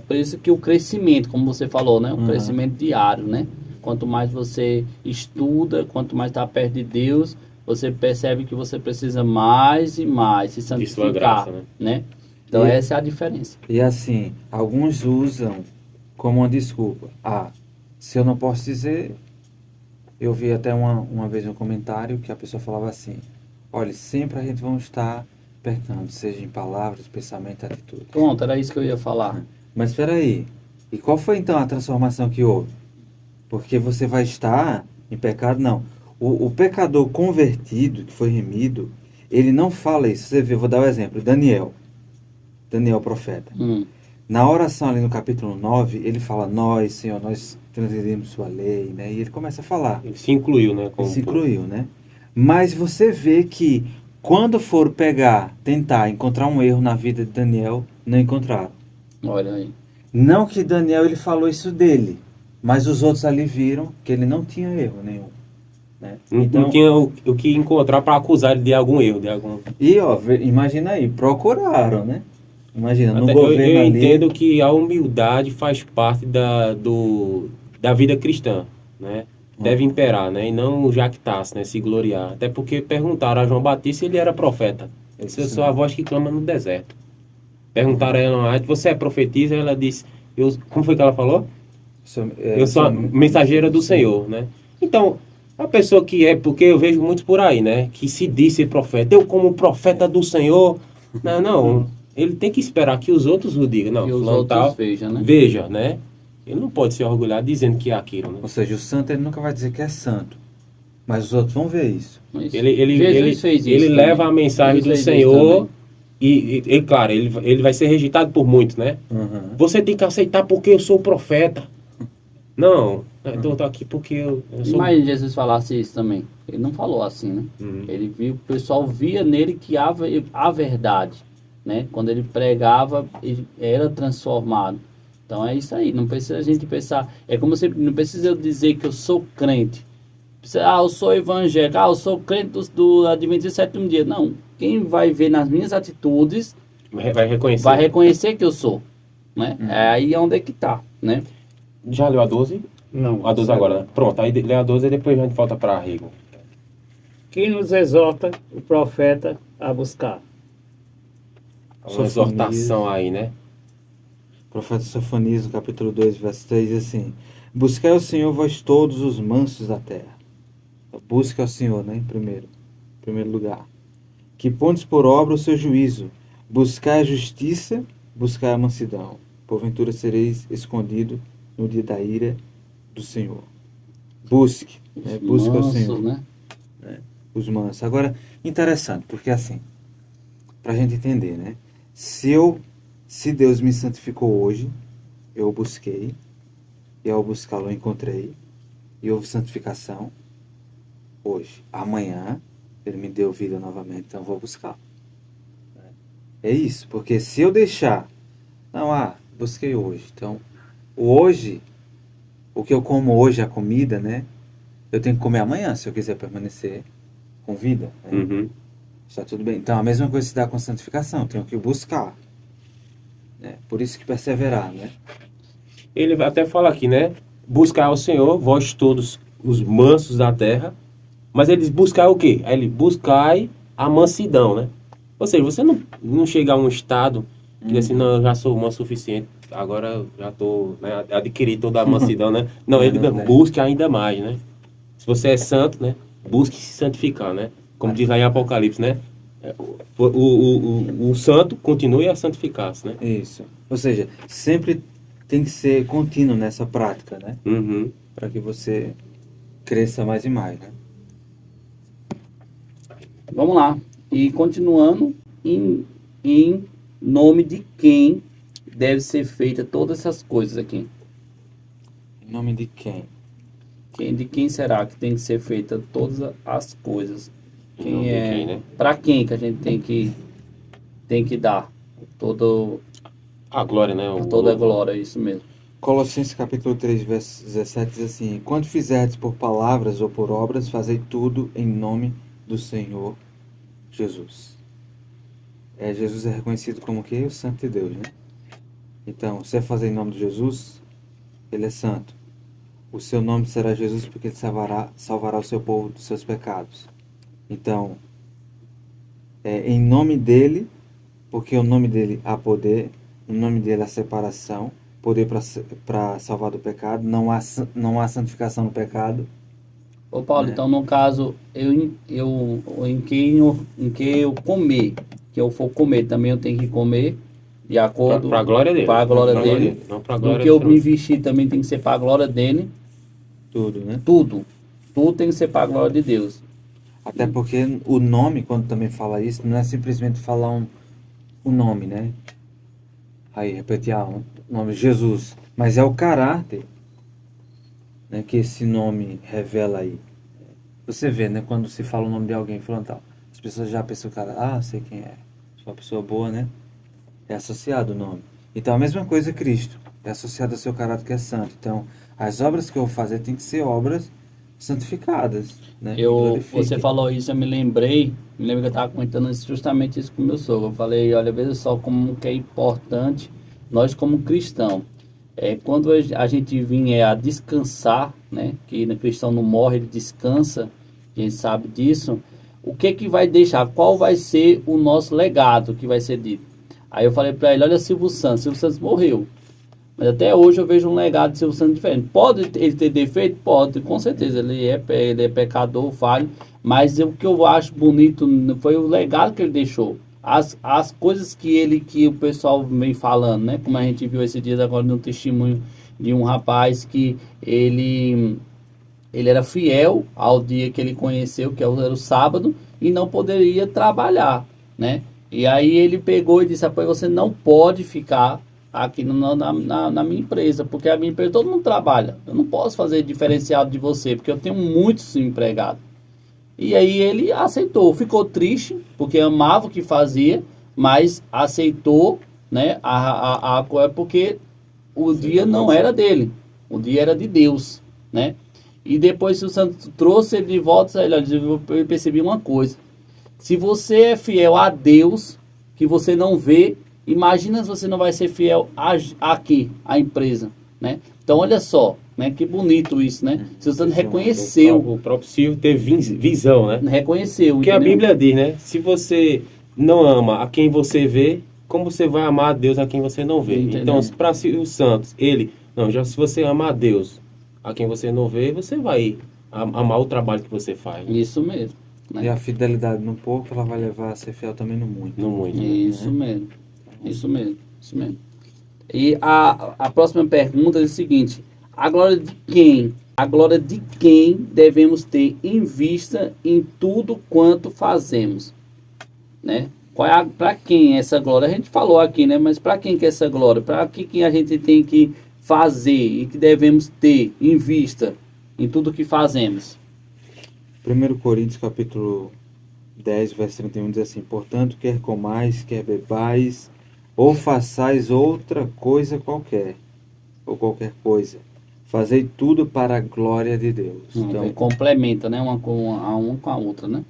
por isso que o crescimento, como você falou, né? O
Uhum.
crescimento diário, né? Quanto mais você estuda, quanto mais está perto de Deus, você percebe que você precisa mais e mais se
De sua
santificar,
graça, né?
né? Então,
E-
essa é a diferença.
E assim, alguns usam como uma desculpa. Ah, se eu não posso dizer... Eu vi até uma vez um comentário que a pessoa falava assim, olha, sempre a gente vamos estar pecando, seja em palavras, pensamento, atitude.
Pronto, era isso que eu ia falar.
Mas espera aí, e qual foi então a transformação que houve? Porque você vai estar em pecado? Não. O pecador convertido, que foi remido, ele não fala isso. Você vê, eu vou dar o exemplo, Daniel, profeta. Na oração ali no capítulo 9, ele fala, nós, Senhor, nós transgredimos sua lei, né? E ele começa a falar.
Ele se incluiu, né?
Ele se incluiu, né? Mas você vê que quando for tentar encontrar um erro na vida de Daniel, não encontraram.
Olha aí.
Não que Daniel ele falou isso dele, mas os outros ali viram que ele não tinha erro nenhum, né?
Não tinha o que encontrar para acusar ele de algum erro, de algum...
E ó, imagina aí, procuraram, né? Imagina, no
Até
governo
eu
ali.
entendo que a humildade faz parte da vida cristã, né? Deve imperar, né? E não jactar-se, né? Se gloriar. Até porque perguntaram a João Batista se ele era profeta. Ele disse, eu sou a voz que clama no deserto. Perguntaram a ela, você é profetisa? Ela disse, como foi que ela falou? Eu sou a mensageira do Senhor, né? Então, a pessoa que porque eu vejo muitos por aí, né? Que se diz ser profeta. Eu como profeta do Senhor. Não. Ele tem que esperar que os outros o digam. Não,
E os
fulano
outros
tal,
vejam, né?
Veja, né? Ele não pode se orgulhar dizendo que é aquilo, né?
Ou seja, o santo ele nunca vai dizer que é santo. Mas os outros vão ver isso.
Isso.
Ele
Jesus fez isso
ele
também.
leva a mensagem
Jesus
do
fez isso
Senhor
também.
e claro, ele vai ser rejeitado por muitos, né?
Uhum.
Você tem que aceitar porque eu sou profeta. Não, então eu tô aqui porque eu sou...
Imagina Jesus falasse isso também. Ele não falou assim, né?
Uhum.
Ele viu, o pessoal via nele que a verdade, né? Quando ele pregava, ele era transformado. Então é isso aí, não precisa a gente pensar, é como sempre, não precisa eu dizer que eu sou crente. Eu sou evangélico, eu sou crente do Adventista do Sétimo Dia. Não, quem vai ver nas minhas atitudes
Vai reconhecer.
vai reconhecer que eu sou, né? É aí onde é que tá, né?
Já leu a 12?
Não.
A 12 agora, né? Pronto, aí lê a 12 e depois a gente volta para Rego.
que nos exorta o profeta a buscar.
Uma exortação aí, né?
O profeta Sofonias, no capítulo 2, verso 3, diz assim: buscai ao Senhor, vós todos os mansos da terra. Busca ao Senhor, né? Em primeiro lugar. Que pondes por obra o seu juízo. Buscai a justiça, buscai a mansidão. Porventura sereis escondido no dia da ira do Senhor. Busque, né? Busque ao Senhor.
Né?
Os mansos. Agora, interessante, porque assim, pra gente entender, né? Se Deus me santificou hoje, eu o busquei, e ao buscá-lo eu encontrei, e houve santificação hoje. Amanhã, ele me deu vida novamente, então eu vou buscá-lo. É isso, porque se eu deixar, busquei hoje, então, hoje, o que eu como hoje, a comida, né? Eu tenho que comer amanhã, se eu quiser permanecer com vida, né?
Uhum.
Está tudo bem. Então, a mesma coisa se dá com santificação. Eu tenho que buscar. Né? Por isso que perseverar, né?
Ele até fala aqui, né? Buscar ao Senhor, vós todos os mansos da terra. Mas eles buscar o quê? Aí ele buscai a mansidão, né? Ou seja, você não chega a um estado que diz assim, não, eu já sou manso o suficiente, agora eu já estou, né, adquiri toda a mansidão, né? Não, ele busque ainda mais, né? Se você é santo, né? Busque se santificar, né? Como diz lá em Apocalipse, né? O santo continue a santificar-se, né?
Isso. Ou seja, sempre tem que ser contínuo nessa prática, né?
Uhum.
Para que você cresça mais e mais, né?
Vamos lá. E continuando, em nome de quem deve ser feita todas essas coisas aqui?
Em nome de quem?
De quem será que tem que ser feita todas as coisas?
Em nome de quem, né?
Para quem que a gente tem que dar todo
A glória, né?
toda a glória, isso mesmo.
Colossenses capítulo 3, verso 17 diz assim: quando fizerdes por palavras ou por obras, fazei tudo em nome do Senhor Jesus. Jesus é reconhecido como o quê? O Santo de Deus, né? Então, você fazer em nome de Jesus, ele é santo. O seu nome será Jesus porque ele salvará o seu povo dos seus pecados. Então, em nome dele, porque o nome dele há poder, o nome dele há separação, poder para salvar do pecado, não há santificação no pecado.
Ô Paulo, então no caso, em que eu comer, que eu for comer, também eu tenho que comer de acordo
para a glória dele.
Para a glória dele.
Não para a
Do
glória
que eu
dele.
me vestir também tem que ser para a glória dele.
Tudo, né?
Tudo tem que ser para a glória de Deus.
Até porque o nome, quando também fala isso, não é simplesmente falar um nome, né? Aí, repetir, o nome Jesus. Mas é o caráter, né, que esse nome revela aí. Você vê, né? Quando se fala o nome de alguém, falando tal, as pessoas já pensam, cara, sei quem é. Se for uma pessoa boa, né? É associado o nome. Então, a mesma coisa é Cristo. É associado ao seu caráter que é santo. Então, as obras que eu vou fazer tem que ser obras santificadas, né?
Você falou isso, eu me lembro que eu estava comentando justamente isso com o meu sogro. Eu falei, olha, veja só como que é importante nós como cristãos. Quando a gente vier a descansar, né? Que o cristão não morre, ele descansa, a gente sabe disso. O que vai deixar? Qual vai ser o nosso legado que vai ser dito? Aí eu falei para ele, olha Silvio Santos morreu. Mas até hoje eu vejo um legado de Silvio Santos diferente. Pode ele ter defeito? Pode, com certeza. Ele é pecador, falho. Mas o que eu acho bonito foi o legado que ele deixou. As coisas que o pessoal vem falando, né? Como a gente viu esses dias agora no testemunho de um rapaz que ele era fiel ao dia que ele conheceu, que era o sábado, e não poderia trabalhar, né? E aí ele pegou e disse, rapaz, você não pode ficar aqui na minha empresa, porque a minha empresa todo mundo trabalha. Eu não posso fazer diferenciado de você, porque eu tenho muitos empregados. E aí ele aceitou, ficou triste, porque amava o que fazia, mas aceitou, né, porque o dia não era dele, o dia era de Deus, né? E depois o Santo trouxe ele de volta, eu percebi uma coisa: se você é fiel a Deus, que você não vê, imagina se você não vai ser fiel aqui, à empresa, né? Então olha só, né? Que bonito isso, né? Silvio Santos
O
reconheceu,
próprio Silvio teve visão, né?
reconheceu,
Porque a
entendeu?
Bíblia diz, né? Se você não ama a quem você vê, como você vai amar a Deus a quem você não vê?
Entendeu?
Então, para Silvio Santos, se você ama a Deus a quem você não vê, você vai amar o trabalho que você faz.
Isso mesmo,
E
né?
a fidelidade no pouco, ela vai levar a ser fiel também no muito.
Não muito. né?
Isso mesmo, isso mesmo, isso mesmo. E a próxima pergunta é o seguinte: a glória de quem? A glória de quem devemos ter em vista em tudo quanto fazemos, né? Para quem é essa glória? A gente falou aqui, né? Mas para quem que é essa glória? Para que a gente tem que fazer e que devemos ter em vista em tudo que fazemos?
1 Coríntios capítulo 10, verso 31 diz assim: portanto, quer comais, quer bebais, ou façais outra coisa qualquer, ou qualquer coisa, fazei tudo para a glória de Deus.
Então, complementa, né? Uma com a outra, né?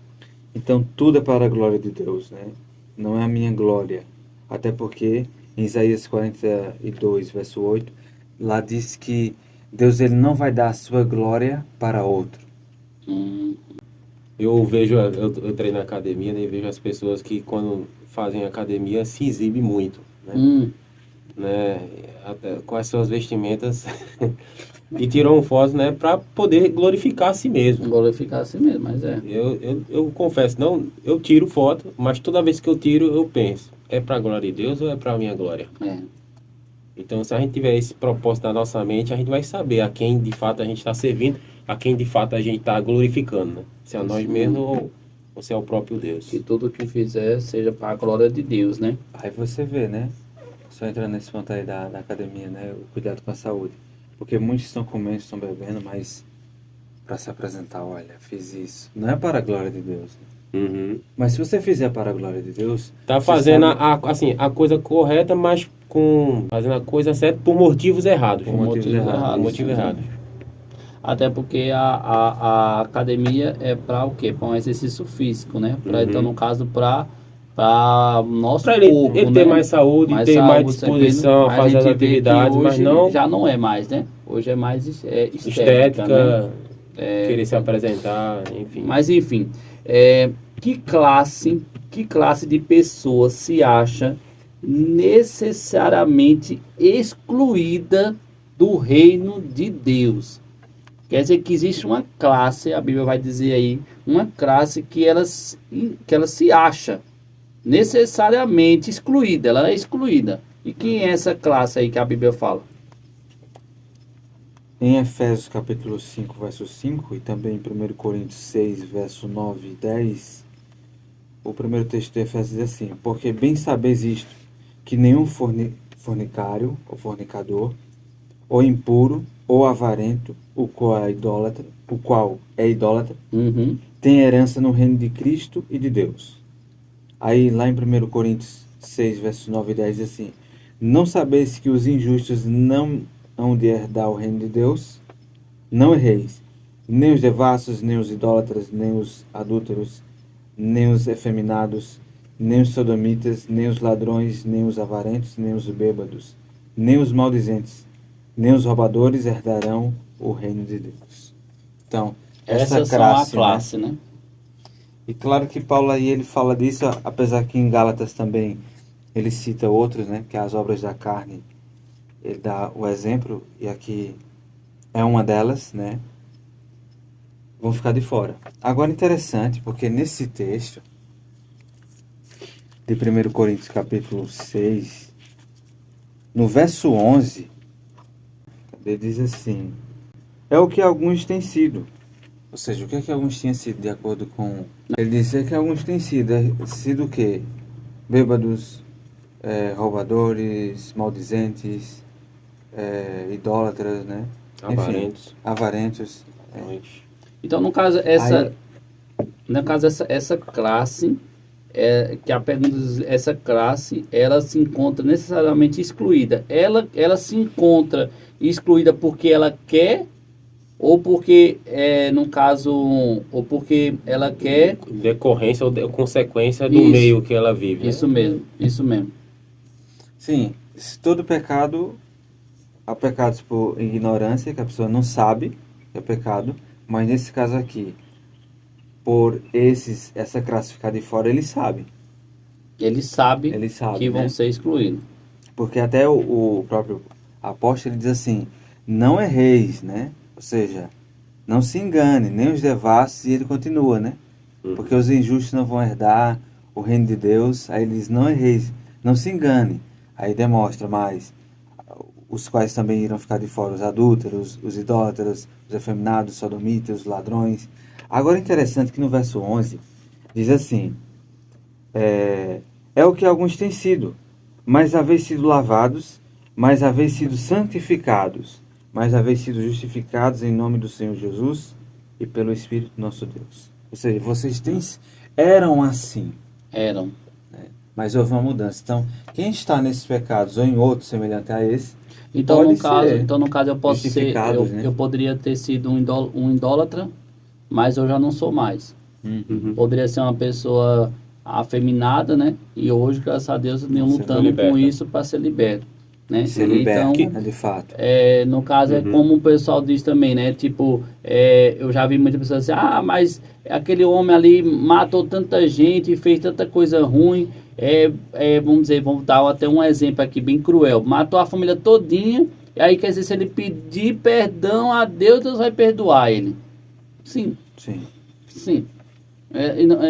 Então tudo é para a glória de Deus, né? Não é a minha glória. Até porque em Isaías 42, verso 8, lá diz que Deus ele não vai dar a sua glória para outro.
Eu vejo, eu treino na academia, né, e vejo as pessoas que quando fazem academia se exibem muito, né? Né? Até com as suas vestimentas e tiram fotos, né, para poder glorificar a si mesmo.
Glorificar assim mesmo, mas é.
Eu confesso, não, eu tiro foto, mas toda vez que eu tiro, eu penso, é para a glória de Deus ou é para a minha glória?
É.
Então, se a gente tiver esse propósito na nossa mente, a gente vai saber a quem de fato a gente está servindo, a quem de fato a gente está glorificando, né? Se a nós mesmos ou se é o próprio Deus.
Que tudo que fizer seja para a glória de Deus, né?
Aí você vê, né? Só entrando nesse ponto aí da academia, né? O cuidado com a saúde. Porque muitos estão comendo, estão bebendo, mas para se apresentar, olha, fiz isso. Não é para a glória de Deus.
Uhum.
Mas se você fizer para a glória de Deus...
Tá
você
fazendo
sabe-
a coisa correta, mas fazendo a coisa certa por motivos errados.
Por motivos errados.
Por motivo errado.
Até porque a academia é para o quê? Para um exercício físico, né? Então, no caso, para nosso
Para ele
corpo,
ter
né?
mais saúde, ter mais disposição a
Mas
fazer as
gente vê que
atividades, mas
hoje
não
já não é mais, né? Hoje é mais estética,
estética,
né?
querer se apresentar, enfim.
Mas enfim, que classe de pessoa se acha necessariamente excluída do reino de Deus? Quer dizer que existe uma classe, a Bíblia vai dizer aí, uma classe que ela se acha necessariamente excluída, ela é excluída. E quem é essa classe aí que a Bíblia fala?
Em Efésios capítulo 5, verso 5, e também em 1 Coríntios 6, verso 9 e 10, o primeiro texto de Efésios diz assim: porque bem sabeis isto, que nenhum fornicário, ou fornicador, ou impuro, ou avarento, o qual é idólatra,
Uhum.
tem herança no reino de Cristo e de Deus. Aí lá em 1 Coríntios 6, versos 9 e 10 diz assim: não sabeis que os injustos não hão de herdar o reino de Deus? Não erreis, nem os devassos, nem os idólatras, nem os adúlteros, nem os efeminados, nem os sodomitas, nem os ladrões, nem os avarentos, nem os bêbados, nem os maldizentes, nem os roubadores herdarão o reino de Deus. Então,
Essas são a classe, né?
E claro que Paulo aí ele fala disso, apesar que em Gálatas também ele cita outros, né? Que as obras da carne, ele dá o exemplo, e aqui é uma delas, né? Vão ficar de fora. Agora interessante, porque nesse texto de 1 Coríntios capítulo 6, no verso 11, ele diz assim: é o que alguns têm sido. Ou seja, o que é que alguns tinham sido, de acordo com... Ele disse que alguns têm sido o quê? Bêbados, roubadores, maldizentes, idólatras, né?
Avarentos.
Enfim, avarentos.
Então, no caso, essa classe, que a pergunta diz, essa classe, ela se encontra necessariamente excluída. Ela se encontra excluída porque ela quer, ou porque, no caso, ou porque ela quer...
Decorrência ou consequência do
Isso.
meio que ela vive.
Isso mesmo, isso mesmo.
Sim, todo pecado há pecados por ignorância, que a pessoa não sabe que é pecado, mas nesse caso aqui, por essa classe ficar de fora, ele sabe.
Ele sabe que vão
né?
ser excluídos.
Porque até o próprio apóstolo ele diz assim, não erreis, né? Ou seja, não se engane, nem os devassos, e ele continua, né? Porque os injustos não vão herdar o reino de Deus. Aí ele diz, não erreis, não se engane. Aí demonstra mais os quais também irão ficar de fora, os adúlteros, os idólatras, os efeminados, os sodomitas, os ladrões. Agora é interessante que no verso 11 diz assim, é o que alguns têm sido, mas haveis sido lavados, mas haveis sido santificados, mas haveis sido justificados em nome do Senhor Jesus e pelo Espírito nosso Deus. Ou seja, vocês eram assim,
Eram.
mas houve uma mudança. Então, quem está nesses pecados ou em outros semelhante a esse,
Então,
pode
no caso, eu posso ser,
justificados, né?
eu poderia ter sido um idólatra, mas eu já não sou mais. Poderia ser uma pessoa afeminada, né? E hoje, graças a Deus, eu venho
Você
lutando
foi liberta.
com isso para ser liberto, né?
ser liberto,
Então,
né, de fato.
no caso, é como o pessoal diz também, né? Tipo, eu já vi muitas pessoas dizer, mas aquele homem ali matou tanta gente, fez tanta coisa ruim. Vamos dizer, vamos dar até um exemplo aqui bem cruel. Matou a família todinha, e aí quer dizer, se ele pedir perdão a Deus, Deus vai perdoar ele. Sim,
Sim.
sim.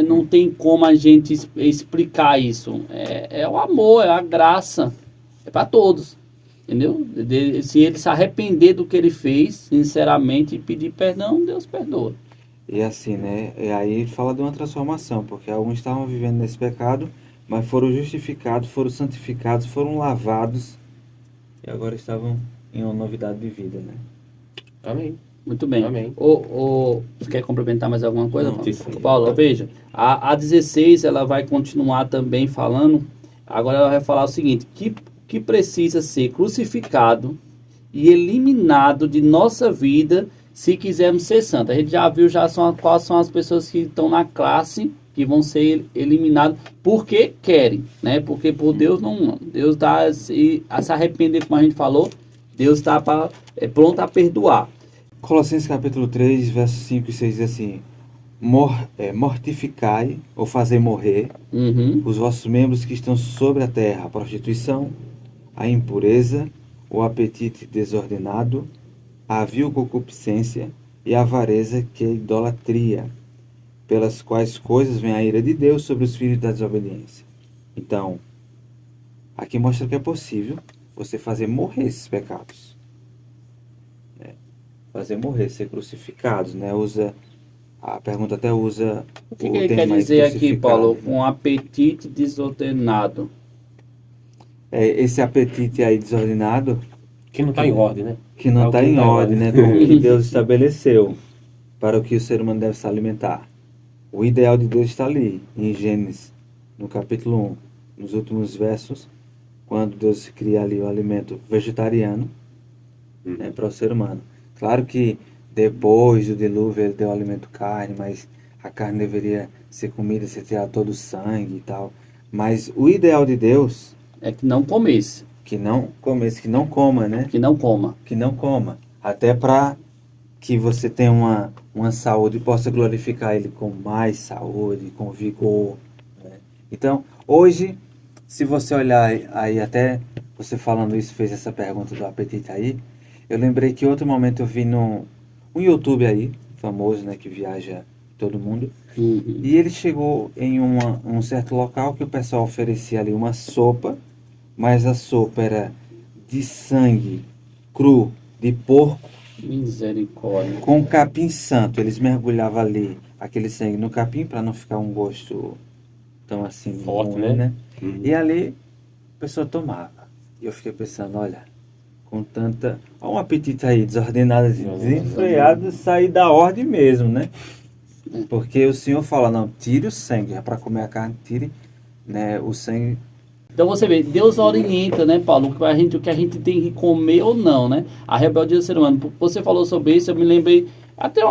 Não tem como a gente explicar isso. É o amor, é a graça. É para todos. Entendeu? Se ele se arrepender do que ele fez, sinceramente, e pedir perdão, Deus perdoa.
E assim, né? E aí fala de uma transformação, porque alguns estavam vivendo nesse pecado, mas foram justificados, foram santificados, foram lavados e agora estavam em uma novidade de vida, né?
Amém.
Muito bem.
Amém.
Você quer complementar mais alguma coisa,
Não,
Paulo?
isso aí.
Paulo, veja, a 16 ela vai continuar também falando. Agora ela vai falar o seguinte, que precisa ser crucificado e eliminado de nossa vida se quisermos ser santos. A gente já viu quais são as pessoas que estão na classe que vão ser eliminados porque querem, né? Porque por Deus não. Deus está se arrepender, como a gente falou, Deus está pronto a perdoar.
Colossenses capítulo 3, versos 5 e 6 diz assim, mortificai, ou fazer morrer, os vossos membros que estão sobre a terra, a prostituição, a impureza, o apetite desordenado, a vil concupiscência e a avareza, que é a idolatria, pelas quais coisas vem a ira de Deus sobre os filhos da desobediência. Então, aqui mostra que é possível você fazer morrer esses pecados. Fazer morrer, ser crucificados, né? A pergunta até usa
O que ele quer dizer aqui, Paulo? Um apetite desordenado.
Esse apetite aí desordenado,
Que não está em ordem, né?
que não
É o
está
que
em
não tá em
ordem, né? Com o que Deus estabeleceu para o que o ser humano deve se alimentar. O ideal de Deus está ali, em Gênesis, no capítulo 1, nos últimos versos, quando Deus cria ali o alimento vegetariano, né, para o ser humano. Claro que depois do dilúvio ele deu o alimento carne, mas a carne deveria ser comida, ser tirar todo o sangue e tal. Mas o ideal de Deus
É que não comesse,
que não comece, que não coma, né?
que não coma.
Que não coma. Até para que você tenha uma saúde e possa glorificar Ele com mais saúde, com vigor. Né? Então, hoje, se você olhar aí, até você falando isso, fez essa pergunta do apetite aí, eu lembrei que outro momento eu vi um YouTube aí, famoso, né, que viaja todo mundo, e ele chegou em um certo local que o pessoal oferecia ali uma sopa, mas a sopa era de sangue cru, de porco,
Misericórdia.
com capim santo. Eles mergulhavam ali aquele sangue no capim para não ficar um gosto tão assim
Forte,
ruim,
né?
E ali a pessoa tomava. E eu fiquei pensando, olha, com tanta... Olha um apetite aí, desordenado, assim, desenfreado, sair da ordem mesmo, né? Porque o Senhor fala, não, tire o sangue, é para comer a carne, tire, né, o sangue.
Então você vê, Deus orienta, né, Paulo, o que a gente tem que comer ou não, né? A rebeldia do ser humano. Você falou sobre isso, eu me lembrei, até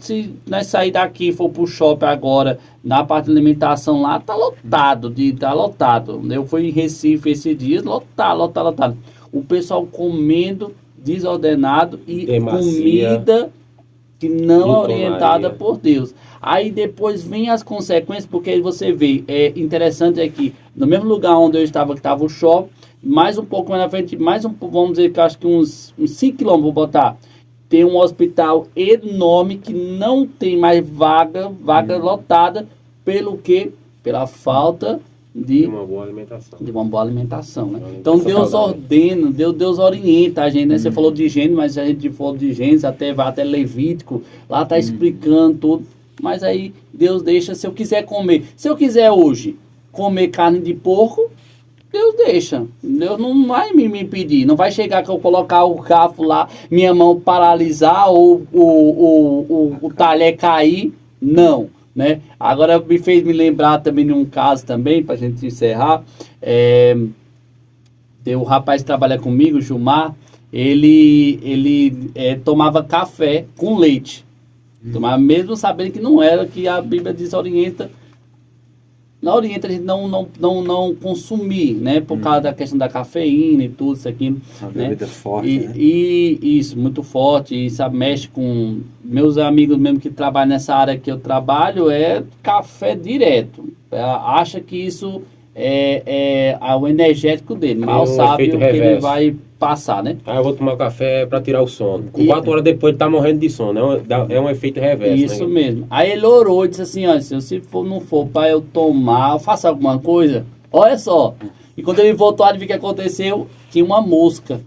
se nós sair daqui e for pro shopping agora, na parte de alimentação lá, tá lotado. Eu fui em Recife esses dias, lotado. o pessoal comendo desordenado e
Demacia,
comida que não é
glutonaria.
orientada por Deus. Aí depois vem as consequências, porque aí você vê, é interessante é que no mesmo lugar onde eu estava, que estava o shopping, mais um pouco mais na frente, vamos dizer que acho que uns 5 quilômetros, vou botar, tem um hospital enorme que não tem mais vaga lotada, pelo quê? Pela falta
De
de
uma boa alimentação.
uma boa alimentação, né?
Uma
Então
alimentação
Deus
saudável.
ordena, Deus orienta a gente, né? Você falou de Gênesis, mas a gente falou de Gênesis, vai até Levítico, lá tá explicando tudo. Mas aí Deus deixa, se eu quiser comer, se eu quiser hoje comer carne de porco, Deus deixa. Deus não vai me impedir. Não vai chegar que eu colocar o garfo lá, minha mão paralisar ou o talher cair. Não. Né? Agora me fez me lembrar também de um caso também, para a gente encerrar. Tem um rapaz que trabalha comigo, o Gilmar, ele tomava café com leite. Tomava, mesmo sabendo que não era, que a Bíblia desorienta. Não orienta a gente não consumir, né? Por causa da questão da cafeína e tudo isso aqui.
Uma
né?
bebida forte, né?
E isso, muito forte. E sabe, mexe com meus amigos mesmo que trabalham nessa área que eu trabalho, é café direto. Acha que isso é o energético dele. Mal sabe
efeito
o que ele
reverso.
vai passar, né?
Ah, eu vou tomar café para tirar o sono. Com
E-
4 horas depois ele tá morrendo de sono. É um efeito reverso.
Isso
né?
mesmo. Aí ele orou e disse assim, ó, se não for para eu tomar, eu faço alguma coisa. Olha só. E quando ele voltou, adivinha o que aconteceu? Tinha uma mosca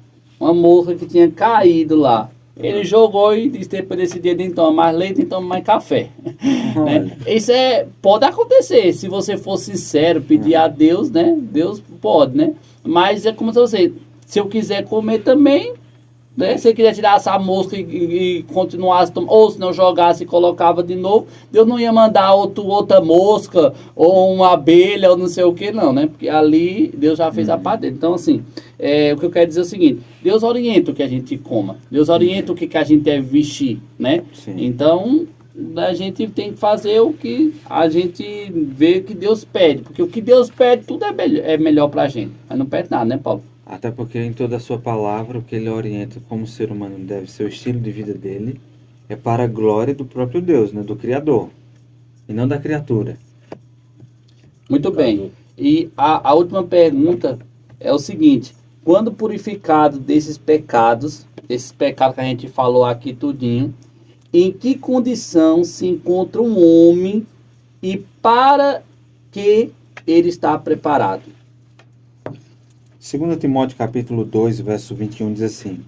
que tinha caído lá. Ele jogou e disse, depois desse dia nem toma mais leite, nem toma mais café. Né? Isso pode acontecer, se você for sincero, pedir a Deus, né? Deus pode, né? Mas é como se você, se eu quiser comer também, né? Se eu quiser tirar essa mosca e continuasse, ou se não jogasse e colocava de novo, Deus não ia mandar outra mosca, ou uma abelha, ou não sei o que, não, né? Porque ali Deus já fez a parte dele. Então, assim, o que eu quero dizer é o seguinte, Deus orienta o que a gente coma, Deus orienta o que a gente deve vestir, né?
Sim.
Então, a gente tem que fazer o que a gente vê que Deus pede, porque o que Deus pede, tudo é melhor pra gente, mas não pede nada, né, Paulo?
Até porque em toda a sua palavra, o que ele orienta como ser humano deve ser o estilo de vida dele, é para a glória do próprio Deus, né? Do Criador, e não da criatura.
Muito bem. E a última pergunta é o seguinte: quando purificado desses pecados que a gente falou aqui tudinho, em que condição se encontra um homem e para que ele está preparado?
2 Timóteo capítulo 2, verso 21 diz assim: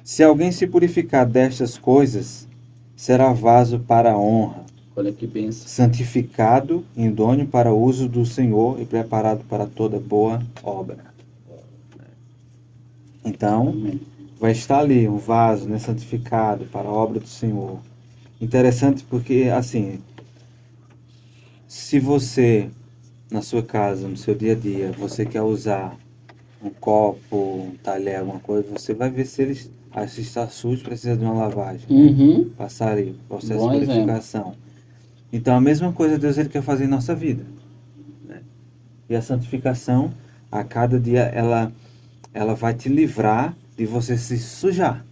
Se alguém se purificar destas coisas, será vaso para a honra,
Olha que benção.
santificado, idôneo para o uso do Senhor e preparado para toda boa obra. Então,
Amém.
vai estar ali um vaso, né, santificado para a obra do Senhor. Interessante porque, assim, se você, na sua casa, no seu dia a dia, você quer usar um copo, um talher, alguma coisa, você vai ver se ele se está sujo, precisa de uma lavagem.
Uhum.
Passar aí, processo
Bom
de
exemplo.
purificação. Então, a mesma coisa Deus ele quer fazer em nossa vida, né? E a santificação, a cada dia, ela vai te livrar de você se sujar.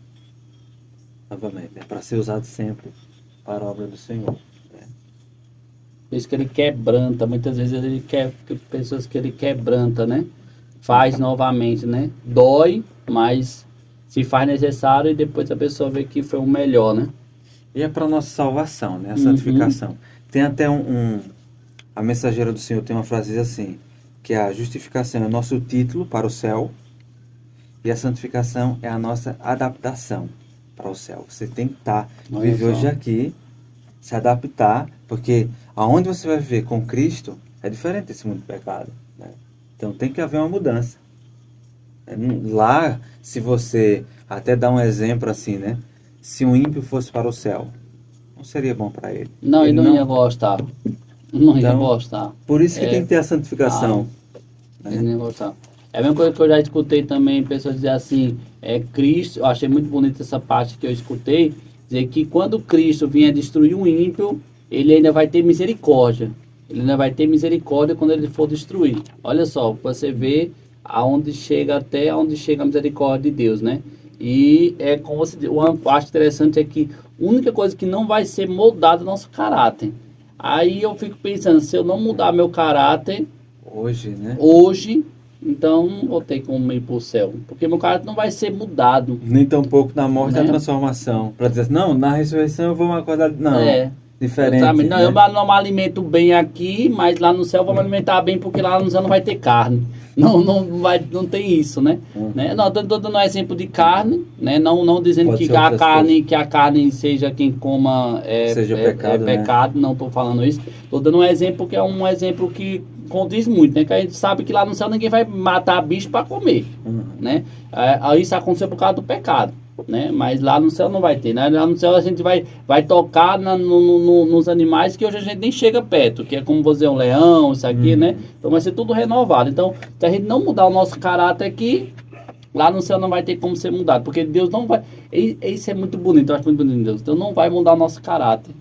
Novamente, é para ser usado sempre para a obra do Senhor.
Por isso que ele quebranta, muitas vezes ele quer pessoas que ele quebranta, né? Faz novamente, né? Dói, mas se faz necessário e depois a pessoa vê que foi o melhor, né?
E é para nossa salvação, né? A santificação. Tem até a mensageira do Senhor tem uma frase assim, que a justificação é o nosso título para o céu e a santificação é a nossa adaptação para o céu. Você tem que
Olha
viver
só.
hoje aqui, se adaptar, porque aonde você vai viver com Cristo é diferente desse mundo do pecado, né? Então tem que haver uma mudança. Lá, se você até dar um exemplo assim, né? Se um ímpio fosse para o céu, não seria bom para ele.
Não, ele não ia gostar. Não ia
Então,
gostar.
Por isso que tem que ter a santificação.
Ele não ia gostar. É a mesma coisa que eu já escutei também, pessoas dizer assim, Cristo, eu achei muito bonita essa parte que eu escutei, dizer que quando Cristo vier destruir um ímpio, ele ainda vai ter misericórdia. Ele ainda vai ter misericórdia quando ele for destruir. Olha só, você vê aonde chega até onde chega a misericórdia de Deus, né? E é como você diz, eu acho interessante é que a única coisa que não vai ser moldado é o nosso caráter. Aí eu fico pensando, se eu não mudar meu caráter
Hoje, né?
hoje, então não vou ter como ir pro céu, porque meu caráter não vai ser mudado.
Nem tão pouco na morte
Né?
a transformação. Para dizer assim, não, na ressurreição eu vou me acordar. Não, diferente.
Exatamente. Não,
né?
eu não me alimento bem aqui, mas lá no céu eu vou me alimentar bem, porque lá no céu não vai ter carne. Não tem isso, né? Né? Não, tô dando um exemplo de carne, né? Não dizendo
Pode
que
ser outras
que a carne seja quem coma
Seja pecado, né?
pecado, não estou falando isso. Estou dando um exemplo que é um exemplo que condiz muito, né? Que a gente sabe que lá no céu ninguém vai matar bicho para comer, né? Isso aconteceu por causa do pecado, né? Mas lá no céu não vai ter, né? Lá no céu a gente vai tocar nos animais que hoje a gente nem chega perto, que é como você um leão, isso aqui, né? Então vai ser tudo renovado. Então, se a gente não mudar o nosso caráter aqui, lá no céu não vai ter como ser mudado, porque Deus não vai... Isso é muito bonito, eu acho muito bonito em Deus. Deus não vai mudar o nosso caráter.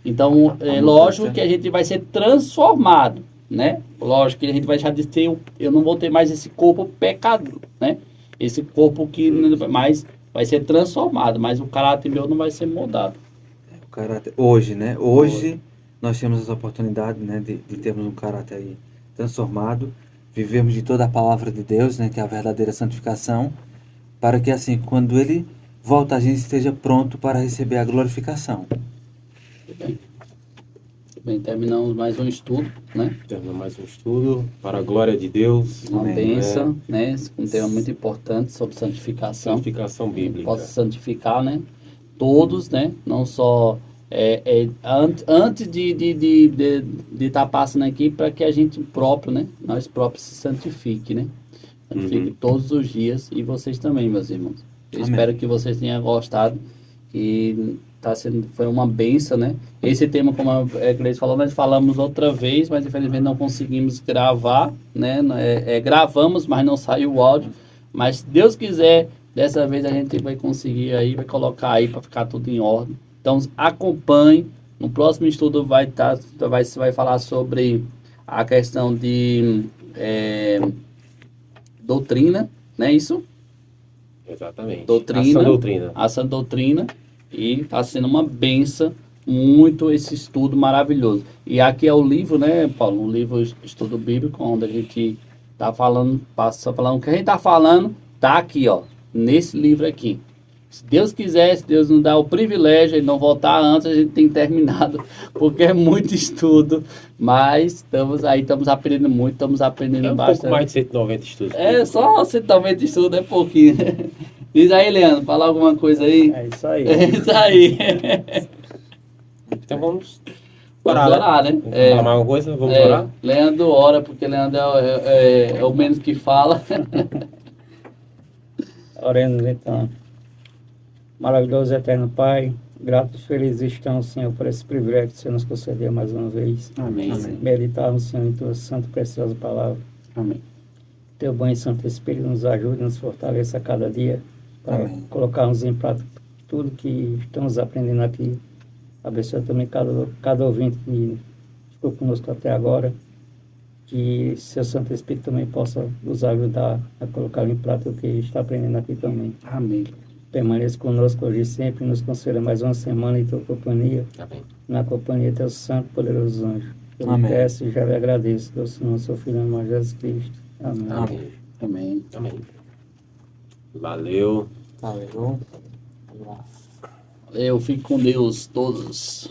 Então, é lógico que a gente vai ser transformado, né? Lógico que a gente vai deixar de ter... Eu não vou ter mais esse corpo pecador, né? Esse corpo que... Mas vai ser transformado, mas o caráter meu não vai ser mudado.
O caráter, hoje, né? Hoje nós temos essa oportunidade, né, de termos um caráter aí transformado, vivermos de toda a palavra de Deus, né, que é a verdadeira santificação, para que assim, quando Ele volta, a gente esteja pronto para receber a glorificação.
Bem, terminamos mais um estudo, né?
Terminamos mais um estudo para a glória de Deus.
Uma
Amém.
bênção, né? Um tema muito importante sobre santificação.
Santificação bíblica.
Possa santificar, né? Todos, né? Não só antes de estar passando aqui, para que a gente próprio, né? Nós próprios se santifique, né? Santifique todos os dias, e vocês também, meus irmãos. Eu
Amém.
espero que vocês tenham gostado, que foi uma benção, né? Esse tema, como a Gleice falou, nós falamos outra vez, mas infelizmente não conseguimos gravar, né? Gravamos, mas não saiu o áudio. Mas se Deus quiser, dessa vez a gente vai conseguir aí, vai colocar aí para ficar tudo em ordem. Então acompanhe. No próximo estudo vai falar sobre a questão de doutrina, não é isso?
Exatamente.
Doutrina.
A sã doutrina.
A sã doutrina. E está sendo uma benção muito esse estudo maravilhoso. E aqui é o livro, né, Paulo? Um livro Estudo Bíblico, onde a gente está falando, o que a gente está falando, está aqui, ó, nesse livro aqui. Se Deus quiser, se Deus nos dá o privilégio de não voltar antes, a gente tem terminado, porque é muito estudo. Mas estamos aprendendo muito, estamos aprendendo
É um
bastante.
pouco mais de 190 estudos.
Só 190 estudos, é pouquinho. Diz aí, Leandro, fala alguma coisa aí.
É isso aí.
É isso aí.
Então vamos
Vamos orar, né?
Vamos falar mais alguma coisa? Vamos orar?
Leandro ora, porque Leandro é o menos que fala.
Oremos então. Maravilhoso e eterno Pai, gratos e felizes estamos, Senhor, por esse privilégio que o Senhor nos concedeu mais uma vez.
Amém.
Meditarmos, Senhor, em Tua santa e preciosa palavra.
Amém.
Teu bom e santo Espírito nos ajude, nos fortaleça a cada dia para
Amém.
colocarmos em prática tudo que estamos aprendendo aqui. Abençoa também cada ouvinte que ficou conosco até agora. Que seu Santo Espírito também possa nos ajudar a colocar em prática o que está aprendendo aqui também.
Amém.
Permaneça conosco hoje e sempre, nos conceda mais uma semana em Tua companhia,
Amém.
na companhia de Teus santos e poderosos anjos. Eu
Amém.
peço e já lhe agradeço, Deus, Senhor, seu Filho amado Jesus Cristo. Amém.
Amém.
Amém.
Amém. Valeu.
Valeu.
Eu fico com Deus todos.